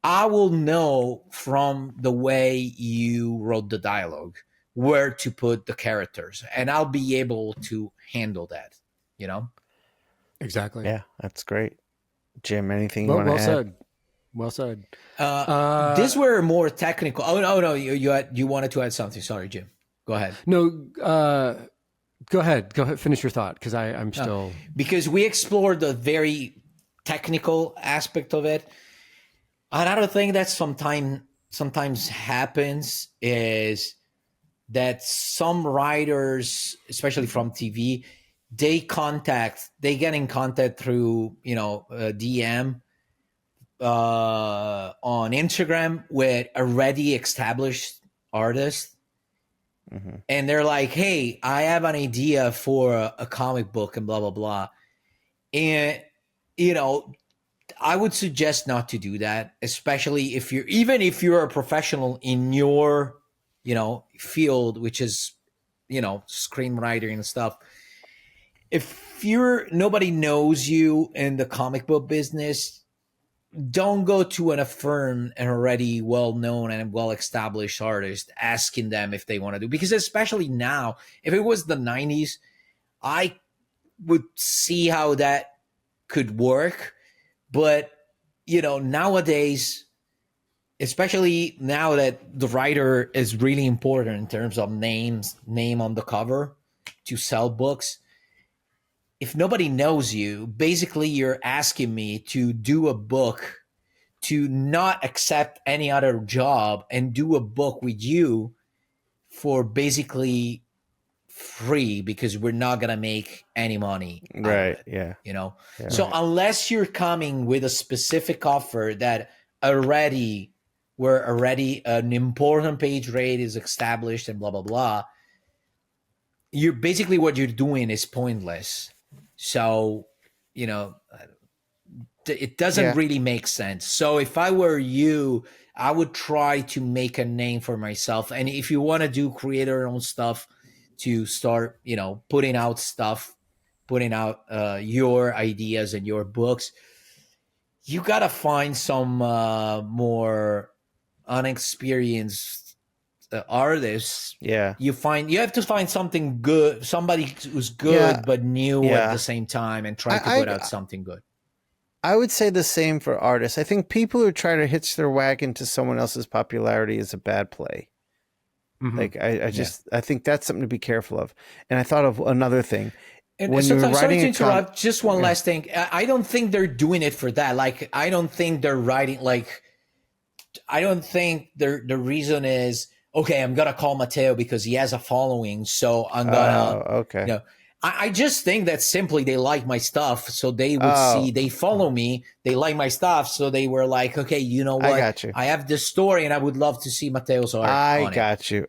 I will know from the way you wrote the dialogue where to put the characters, and I'll be able to handle that, Exactly. Yeah, that's great. Jim, anything you want to add? Well said. These were more technical. Oh no, you wanted to add something. Sorry, Jim. Go ahead. No, go ahead. Finish your thought, because I'm still... Because we explored the very technical aspect of it. Another thing that sometimes happens is that some writers, especially from TV, they get in contact through, DM on Instagram with already established artists. And they're like, hey, I have an idea for a comic book and blah, blah, blah. And, I would suggest not to do that, especially if you're a professional in your, field, which is, screenwriting and stuff. If nobody knows you in the comic book business, don't go to a firm and already well-known and well-established artist asking them if they want to do, because especially now, if it was the 90s, I would see how that could work. But, nowadays, especially now that the writer is really important in terms of name on the cover to sell books, if nobody knows you, basically you're asking me to do a book, to not accept any other job and do a book with you for basically free, because we're not going to make any money. Right. Yeah. So unless you're coming with a specific offer that where already an important page rate is established and blah, blah, blah, you're basically, what you're doing is pointless. So, it doesn't really make sense. So if I were you, I would try to make a name for myself. And if you want to do creator-owned stuff, to start, putting out your ideas and your books, you got to find some more unexperienced artists. Yeah. You have to find something good, somebody who's good but new at the same time, and try to put out something good. I would say the same for artists. I think people who try to hitch their wagon to someone else's popularity is a bad play. Mm-hmm. Like I think that's something to be careful of. And I thought of another thing. And when so, you're sorry to writing interrupt. Just one last thing. I don't think they're doing it for that. Like, I don't think they're writing. Like, I don't think the reason is, okay, I'm gonna call Matteo because he has a following, so I'm gonna. Okay. You know, I just think that simply they like my stuff, so they would see, they follow me, they like my stuff, so they were like, okay, you know what? I got you. I have this story, and I would love to see Matteo's art. I got you.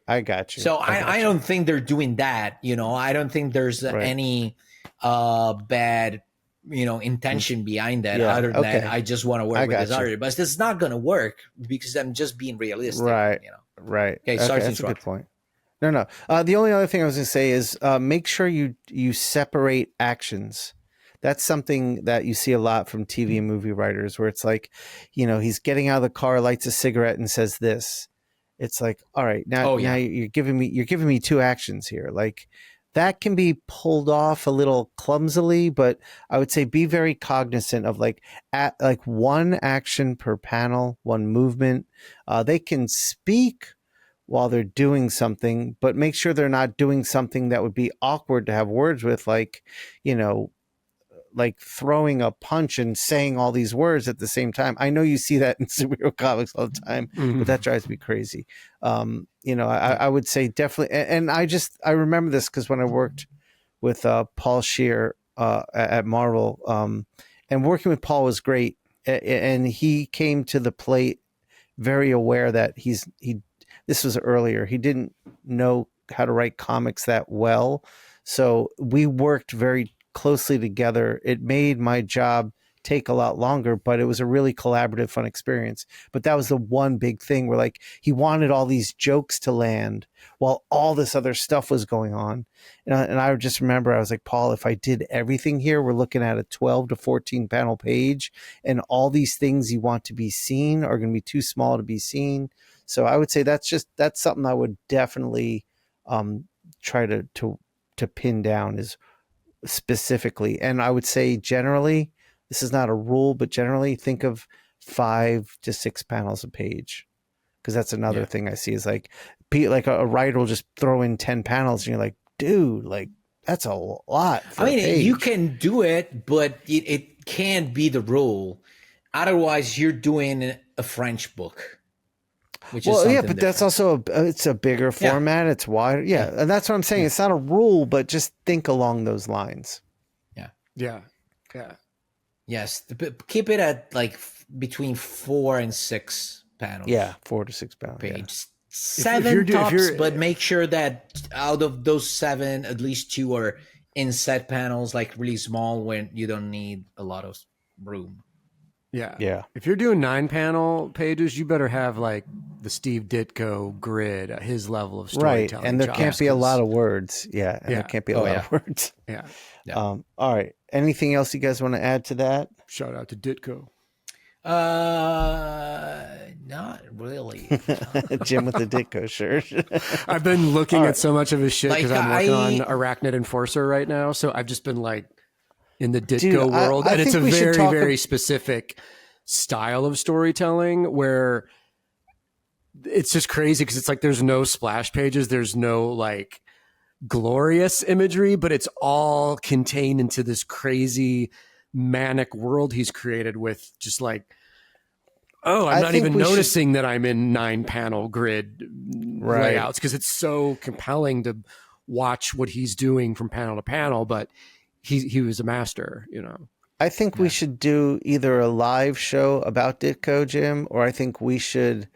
So I don't think they're doing that. You know, I don't think there's any bad, intention behind that. Other than that, I just want to work with this artist, but it's not going to work because I'm just being realistic. Right. Right. Okay. Sorry to that's a interrupt. good point. No. The only other thing I was going to say is make sure you separate actions. That's something that you see a lot from TV and movie writers, where it's like, he's getting out of the car, lights a cigarette, and says this. It's like, all right, now you're giving me two actions here. Like, that can be pulled off a little clumsily, but I would say be very cognizant of like one action per panel, one movement. They can speak while they're doing something, but make sure they're not doing something that would be awkward to have words with, like, like throwing a punch and saying all these words at the same time. I know you see that in superhero comics all the time, but that drives me crazy. I would say definitely. And I remember this because when I worked with Paul Scheer at Marvel, and working with Paul was great. And he came to the plate very aware that this was earlier. He didn't know how to write comics that well. So we worked very closely together. It made my job take a lot longer, but it was a really collaborative, fun experience. But that was the one big thing where like he wanted all these jokes to land while all this other stuff was going on. And I just remember I was like, Paul, if I did everything here, we're looking at a 12 to 14 panel page, and all these things you want to be seen are going to be too small to be seen. So I would say that's something I would definitely try to pin down is specifically. And I would say generally, this is not a rule, but generally think of 5 to 6 panels a page, because that's another thing I see is like a writer will just throw in 10 panels and you're like, dude, like that's a lot for a page. You can do it, but it can't be the rule. Otherwise you're doing a French book. But different. That's also it's a bigger format. It's wider. And that's what I'm saying. It's not a rule, but just think along those lines. Yeah. Yes, keep it at like between 4 and 6 panels. 4 to 6 panels. Page 7 tops, but make sure that out of those 7, at least 2 are inset panels, like really small, when you don't need a lot of room. Yeah. If you're doing 9 panel pages, you better have like the Steve Ditko grid at his level of storytelling. Right. And there can't be a lot of words. There can't be a lot of words. Yeah. All right. Anything else you guys want to add to that? Shout out to Ditko. Not really. Jim with the Ditko shirt. I've been looking at so much of his shit because I'm working on Arachnid Enforcer right now. So I've just been like, in the Ditko world, and it's a very, very specific style of storytelling where it's just crazy because it's like there's no splash pages, there's no like glorious imagery, but it's all contained into this crazy manic world he's created with just like, I'm not even noticing that I'm in 9 panel grid layouts because it's so compelling to watch what he's doing from panel to panel, but he was a master, I think we should do either a live show about Ditko, Jim, or I think we should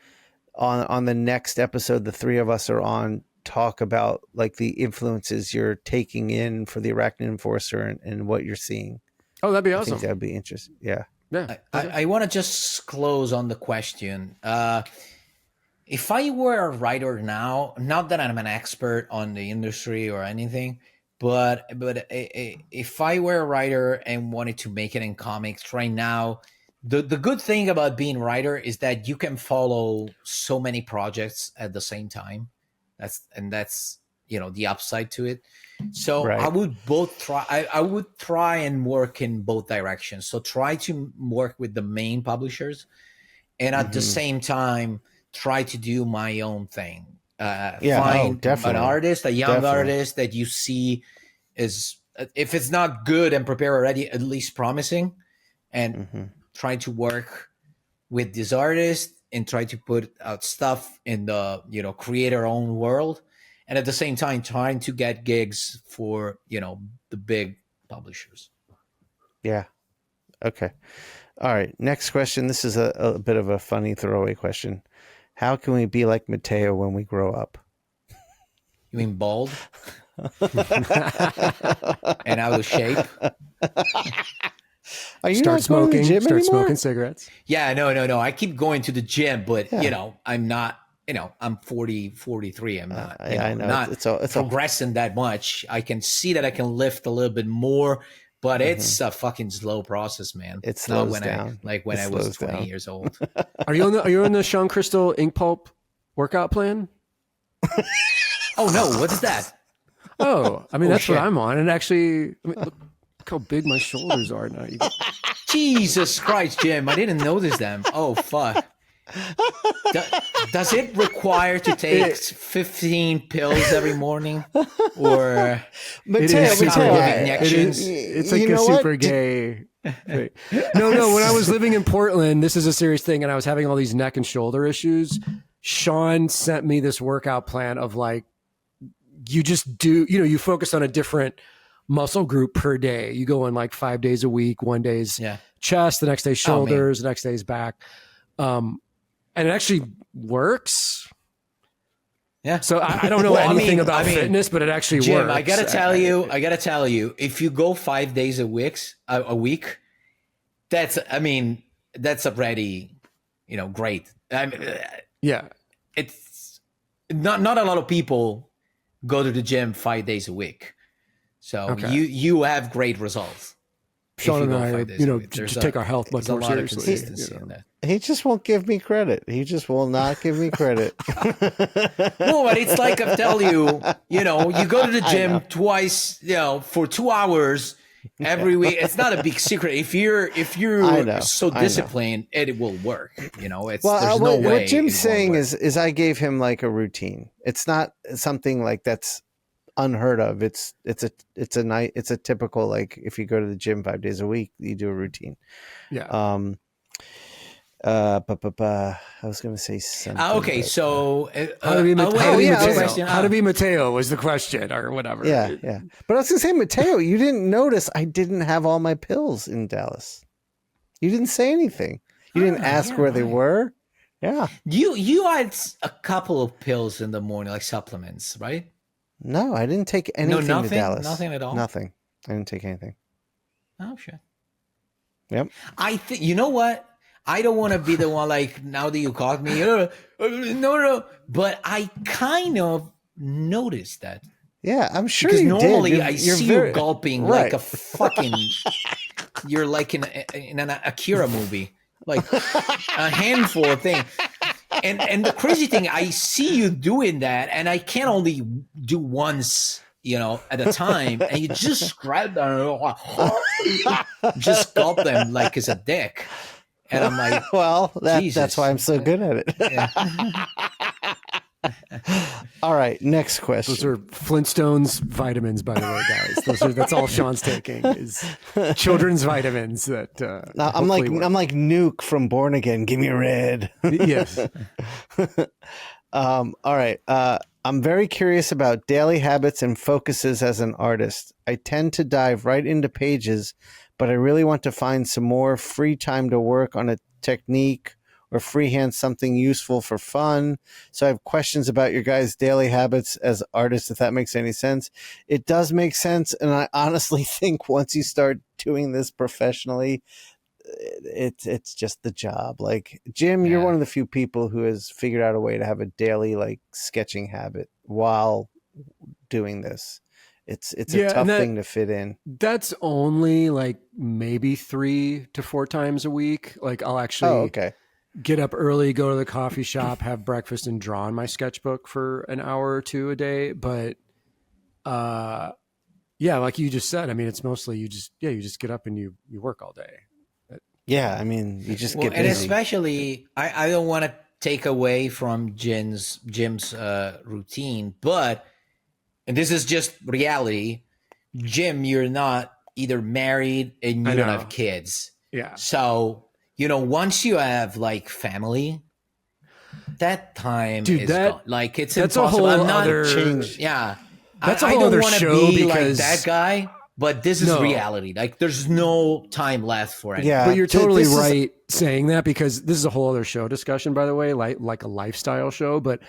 on the next episode the 3 of us are on talk about like the influences you're taking in for the Arachnid Enforcer and what you're seeing. Oh, that'd be awesome. I think that'd be interesting. Yeah. I want to just close on the question. If I were a writer now, not that I'm an expert on the industry or anything, but if I were a writer and wanted to make it in comics right now, the good thing about being a writer is that you can follow so many projects at the same time. That's the upside to it. So I would I would try and work in both directions. So try to work with the main publishers, and at the same time try to do my own thing. find an artist, a young artist that you see is, if it's not good and prepare already, at least promising, and try to work with this artist and try to put out stuff in the, create our own world. And at the same time, trying to get gigs for, the big publishers. Yeah. Okay. All right. Next question. This is a bit of a funny throwaway question. How can we be like Matteo when we grow up? You mean bald? And out of shape? Are you start not going to the smoking? gym Start anymore? smoking cigarettes? Yeah, no. I keep going to the gym, but I'm not. I'm 40, 43. I'm not. I know. Not it's progressing that much. I can see that I can lift a little bit more, but it's a fucking slow process, man. It slows down. When I was 20 years old. Are you on the Shawn Crystal Inkpulp workout plan? Oh no, what's that? Oh, I mean, that's what I'm on. And actually, look how big my shoulders are now. Jesus Christ, Jim! I didn't notice them. Oh fuck. Does it require to take 15 pills every morning, or Matteo, injections? It's like a super gay thing. No. When I was living in Portland, this is a serious thing, and I was having all these neck and shoulder issues. Shawn sent me this workout plan of like, you just do, you focus on a different muscle group per day. You go in like 5 days a week. One day's chest, the next day shoulders, the next day's back. And it actually works. Yeah. So I don't know anything about fitness, but it actually Jim, works. I gotta tell you, if you go 5 days a week, that's already, great. It's not a lot of people go to the gym 5 days a week. So you have great results. Shawn and I, just take our health much more seriously. Consistency in that. He just won't give me credit. He just will not give me credit. No, but it's like I tell you, you go to the gym twice, for 2 hours every week. It's not a big secret. If you're so disciplined, it will work. There's no way. What Jim's saying is I gave him like a routine. It's not something like that's unheard of. It's a typical, like, if you go to the gym 5 days a week, you do a routine. Yeah. I was going to say something. Okay, so how to be Matteo was the question, or whatever. Yeah. But I was going to say, Matteo, you didn't notice I didn't have all my pills in Dallas. You didn't say anything. You didn't ask where they were. Yeah. You had a couple of pills in the morning, like supplements, right? No, I didn't take anything to Dallas. Nothing at all? Nothing. I didn't take anything. Oh, shit. Yep. I think, you know what? I don't want to be the one, like, now that you caught me. No. But I kind of noticed that. Yeah, I'm sure because you normally did. I see you gulping like a fucking... You're like in an Akira movie. Like a handful of things. And the crazy thing, I see you doing that, and I can only do once, at a time, and you just grab them, just gulp them like it's a dick. And I'm like, well, that's why I'm so good at it. Yeah. All right, next question. Those are Flintstones vitamins, by the way, guys. That's all Shawn's taking is children's vitamins. That I'm like Nuke from Born Again. Give me a red. Yes. All right. I'm very curious about daily habits and focuses as an artist. I tend to dive right into pages, but I really want to find some more free time to work on a technique or freehand something useful for fun. So I have questions about your guys' daily habits as artists, if that makes any sense. It does make sense, and I honestly think once you start doing this professionally, it's just the job. Like, Jim, you're one of the few people who has figured out a way to have a daily, like, sketching habit while doing this. It's a tough thing to fit in. That's only like maybe 3 to 4 times a week. Like, I'll actually get up early, go to the coffee shop, have breakfast, and draw in my sketchbook for an hour or two a day. But like you just said, I mean, it's mostly you just get up and you work all day. Yeah, I mean, you just get busy. And especially, I don't want to take away from Jim's routine, and this is just reality. Jim, you're not either married and you don't have kids. Yeah. So, once you have like family, that time is gone. Like it's that's impossible. A whole I'm not other changed. Yeah. That's a whole other show be because like that guy, but this is reality. Like there's no time left for it. Yeah. But you're totally right saying that, because this is a whole other show discussion, by the way, like a lifestyle show. But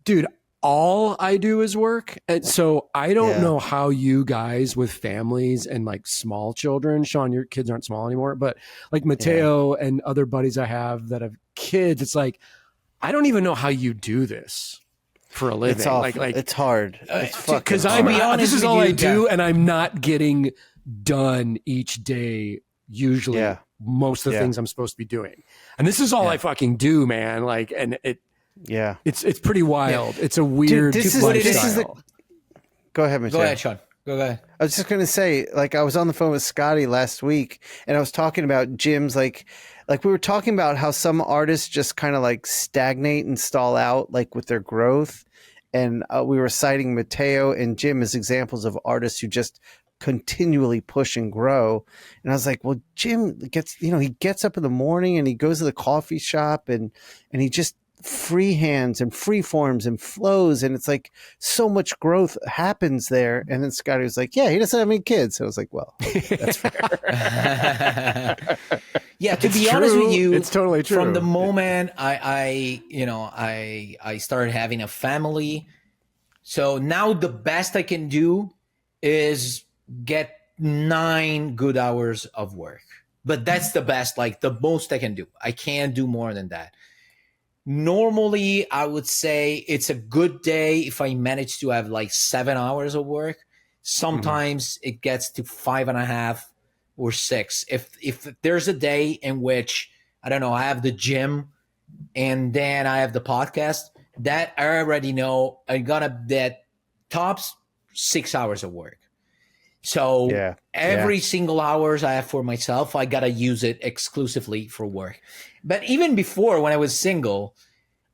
dude, all I do is work. And so I don't know how you guys with families and like small children, Shawn, your kids aren't small anymore, but like Matteo and other buddies I have that have kids, it's like, I don't even know how you do this for a living. It's awful. Like it's hard. It's fucking because this is all I do, and I'm not getting done each day. Usually, most of the things I'm supposed to be doing, and this is all I fucking do, man. Like, and it's pretty wild. It's a weird. Dude, this is the. Go ahead, Matteo. Go ahead, Shawn. Go ahead. I was just going to say, like, I was on the phone with Scotty last week, and I was talking about Jim's like we were talking about how some artists just kind of like stagnate and stall out, like with their growth. And we were citing Matteo and Jim as examples of artists who just continually push and grow. And I was like, well, Jim gets, he gets up in the morning and he goes to the coffee shop and he just freehands and free forms and flows. And it's like so much growth happens there. And then Scotty was like, yeah, he doesn't have any kids. So I was like, well, that's fair. Yeah, to be honest with you, it's totally true. From the moment I started having a family, so now the best I can do is get 9 good hours of work. But that's the best, like the most I can do. I can't do more than that. Normally, I would say it's a good day if I manage to have like 7 hours of work. Sometimes it gets to 5.5 or 6. If there's a day in which, I don't know, I have the gym and then I have the podcast, that I already know I'm gonna get tops 6 hours of work. So every single hours I have for myself, I gotta use it exclusively for work. But even before, when I was single,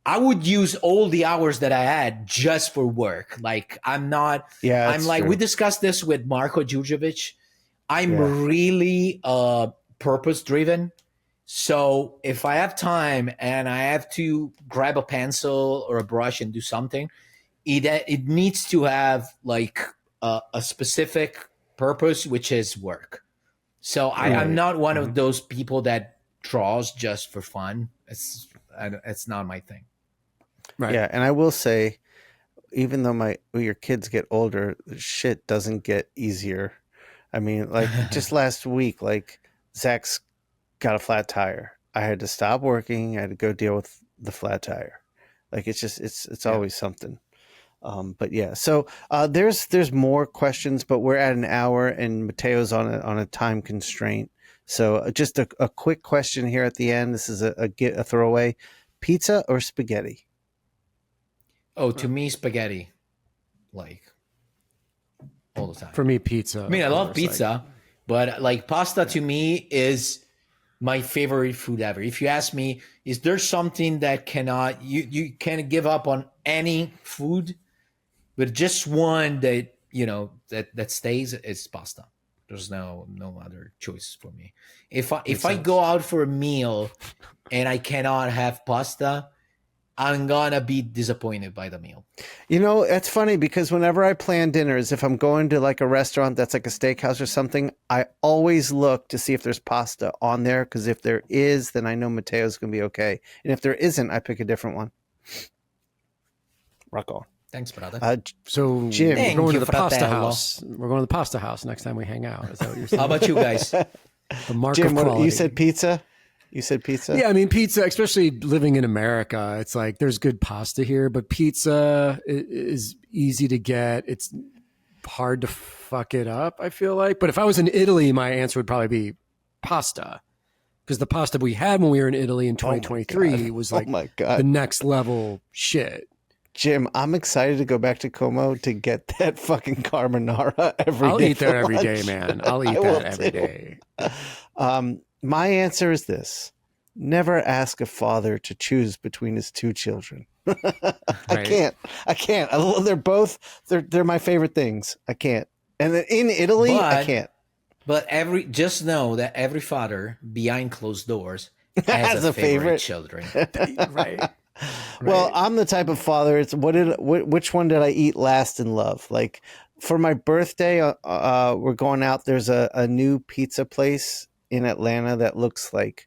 I would use all the hours that I had just for work. Like I'm not, I'm like, we discussed this with Marko Djurdjevic. I'm really purpose driven. So if I have time and I have to grab a pencil or a brush and do something, it needs to have like a specific purpose, which is work. So I'm not one of those people that draws just for fun. It's not my thing. Right. Yeah, and I will say, even though your kids get older, shit doesn't get easier. I mean, like just last week, like Zach's got a flat tire. I had to stop working. I had to go deal with the flat tire. Like it's just it's always something. But yeah, so there's more questions, but we're at an hour and Matteo's on a time constraint. So just a quick question here at the end. This is a throwaway: pizza or spaghetti? Oh, to me, spaghetti, like all the time. For me, pizza. I mean, I love pizza, but like pasta to me is my favorite food ever. If you ask me, is there something that you can give up on any food, but just one that that stays, is pasta. There's no other choice for me. If I go out for a meal and I cannot have pasta, I'm gonna be disappointed by the meal. It's funny because whenever I plan dinners, if I'm going to like a restaurant that's like a steakhouse or something, I always look to see if there's pasta on there, because if there is, then I know Matteo's gonna be okay, and if there isn't, I pick a different one. Rock on. Thanks, brother. So Jim, we're going to the pasta house. We're going to the pasta house next time we hang out. Is that what you're saying? How about you guys? The mark Jim, of quality. you said pizza? You said pizza? Yeah, I mean, pizza, especially living in America, it's like there's good pasta here, but pizza is easy to get. It's hard to fuck it up, I feel like. But if I was in Italy, my answer would probably be pasta. Because the pasta we had when we were in Italy in 2023 was like the next level shit. Jim, I'm excited to go back to Como to get that fucking carbonara every day. I'll eat that every day, man. I'll eat that every day. My answer is this. never ask a father to choose between his two children. I can't. They're my favorite things. I can't. And then in Italy, I can't. But just know that every father behind closed doors has a favorite children. Right. Well, I'm the type of father. It's which one did I eat last in love? Like for my birthday, we're going out. There's a new pizza place in Atlanta that looks like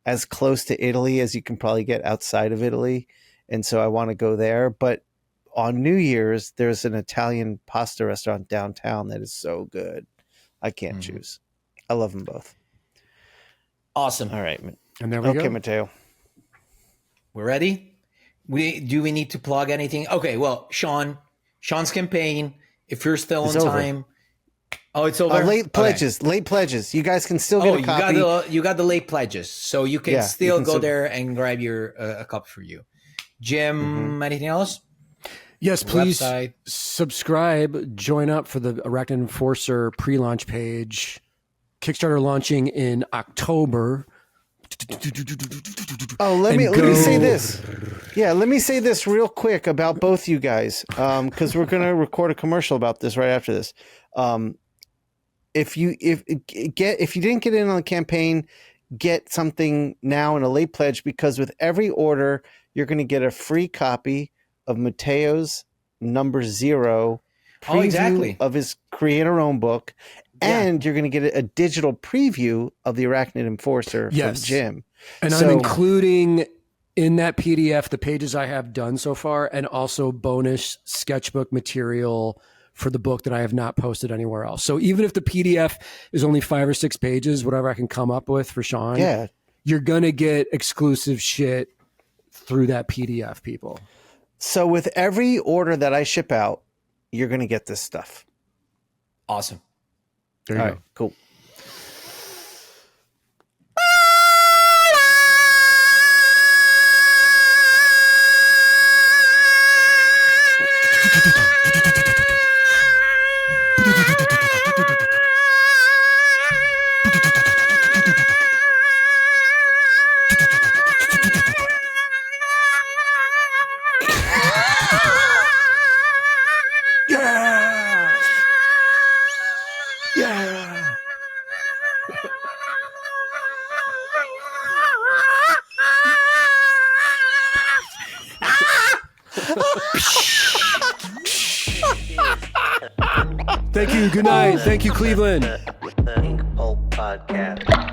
as close to Italy as you can probably get outside of Italy. And so I want to go there. But on New Year's, there's an Italian pasta restaurant downtown that is so good. I can't choose. I love them both. Awesome. All right. And there we go. Okay, Matteo. We're ready? Do we need to plug anything? Okay, well, Shawn's campaign, if you're still on time. Oh, it's over? Late pledges. Okay. Late pledges. You guys can still get a copy. You got the late pledges. So you can still go there and grab your a copy for you. Jim, anything else? Yes, please subscribe, join up for the Arachnid Enforcer pre-launch page. Kickstarter launching in October. Oh, let me say this. Yeah, let me say this real quick about both you guys, because we're going to record a commercial about this right after this. If you didn't get in on the campaign, get something now in a late pledge, because with every order, you're going to get a free copy of Matteo's number 0 preview of his creator own book. And you're going to get a digital preview of the Arachnid Enforcer from Jim. And I'm including in that PDF the pages I have done so far, and also bonus sketchbook material for the book that I have not posted anywhere else. So even if the PDF is only 5 or 6 pages, whatever I can come up with for Shawn, you're going to get exclusive shit through that PDF, people. So with every order that I ship out, you're going to get this stuff. Awesome. There you go. Cool. Thank you. Good night. Thank you, Cleveland. With the Inkpulp podcast.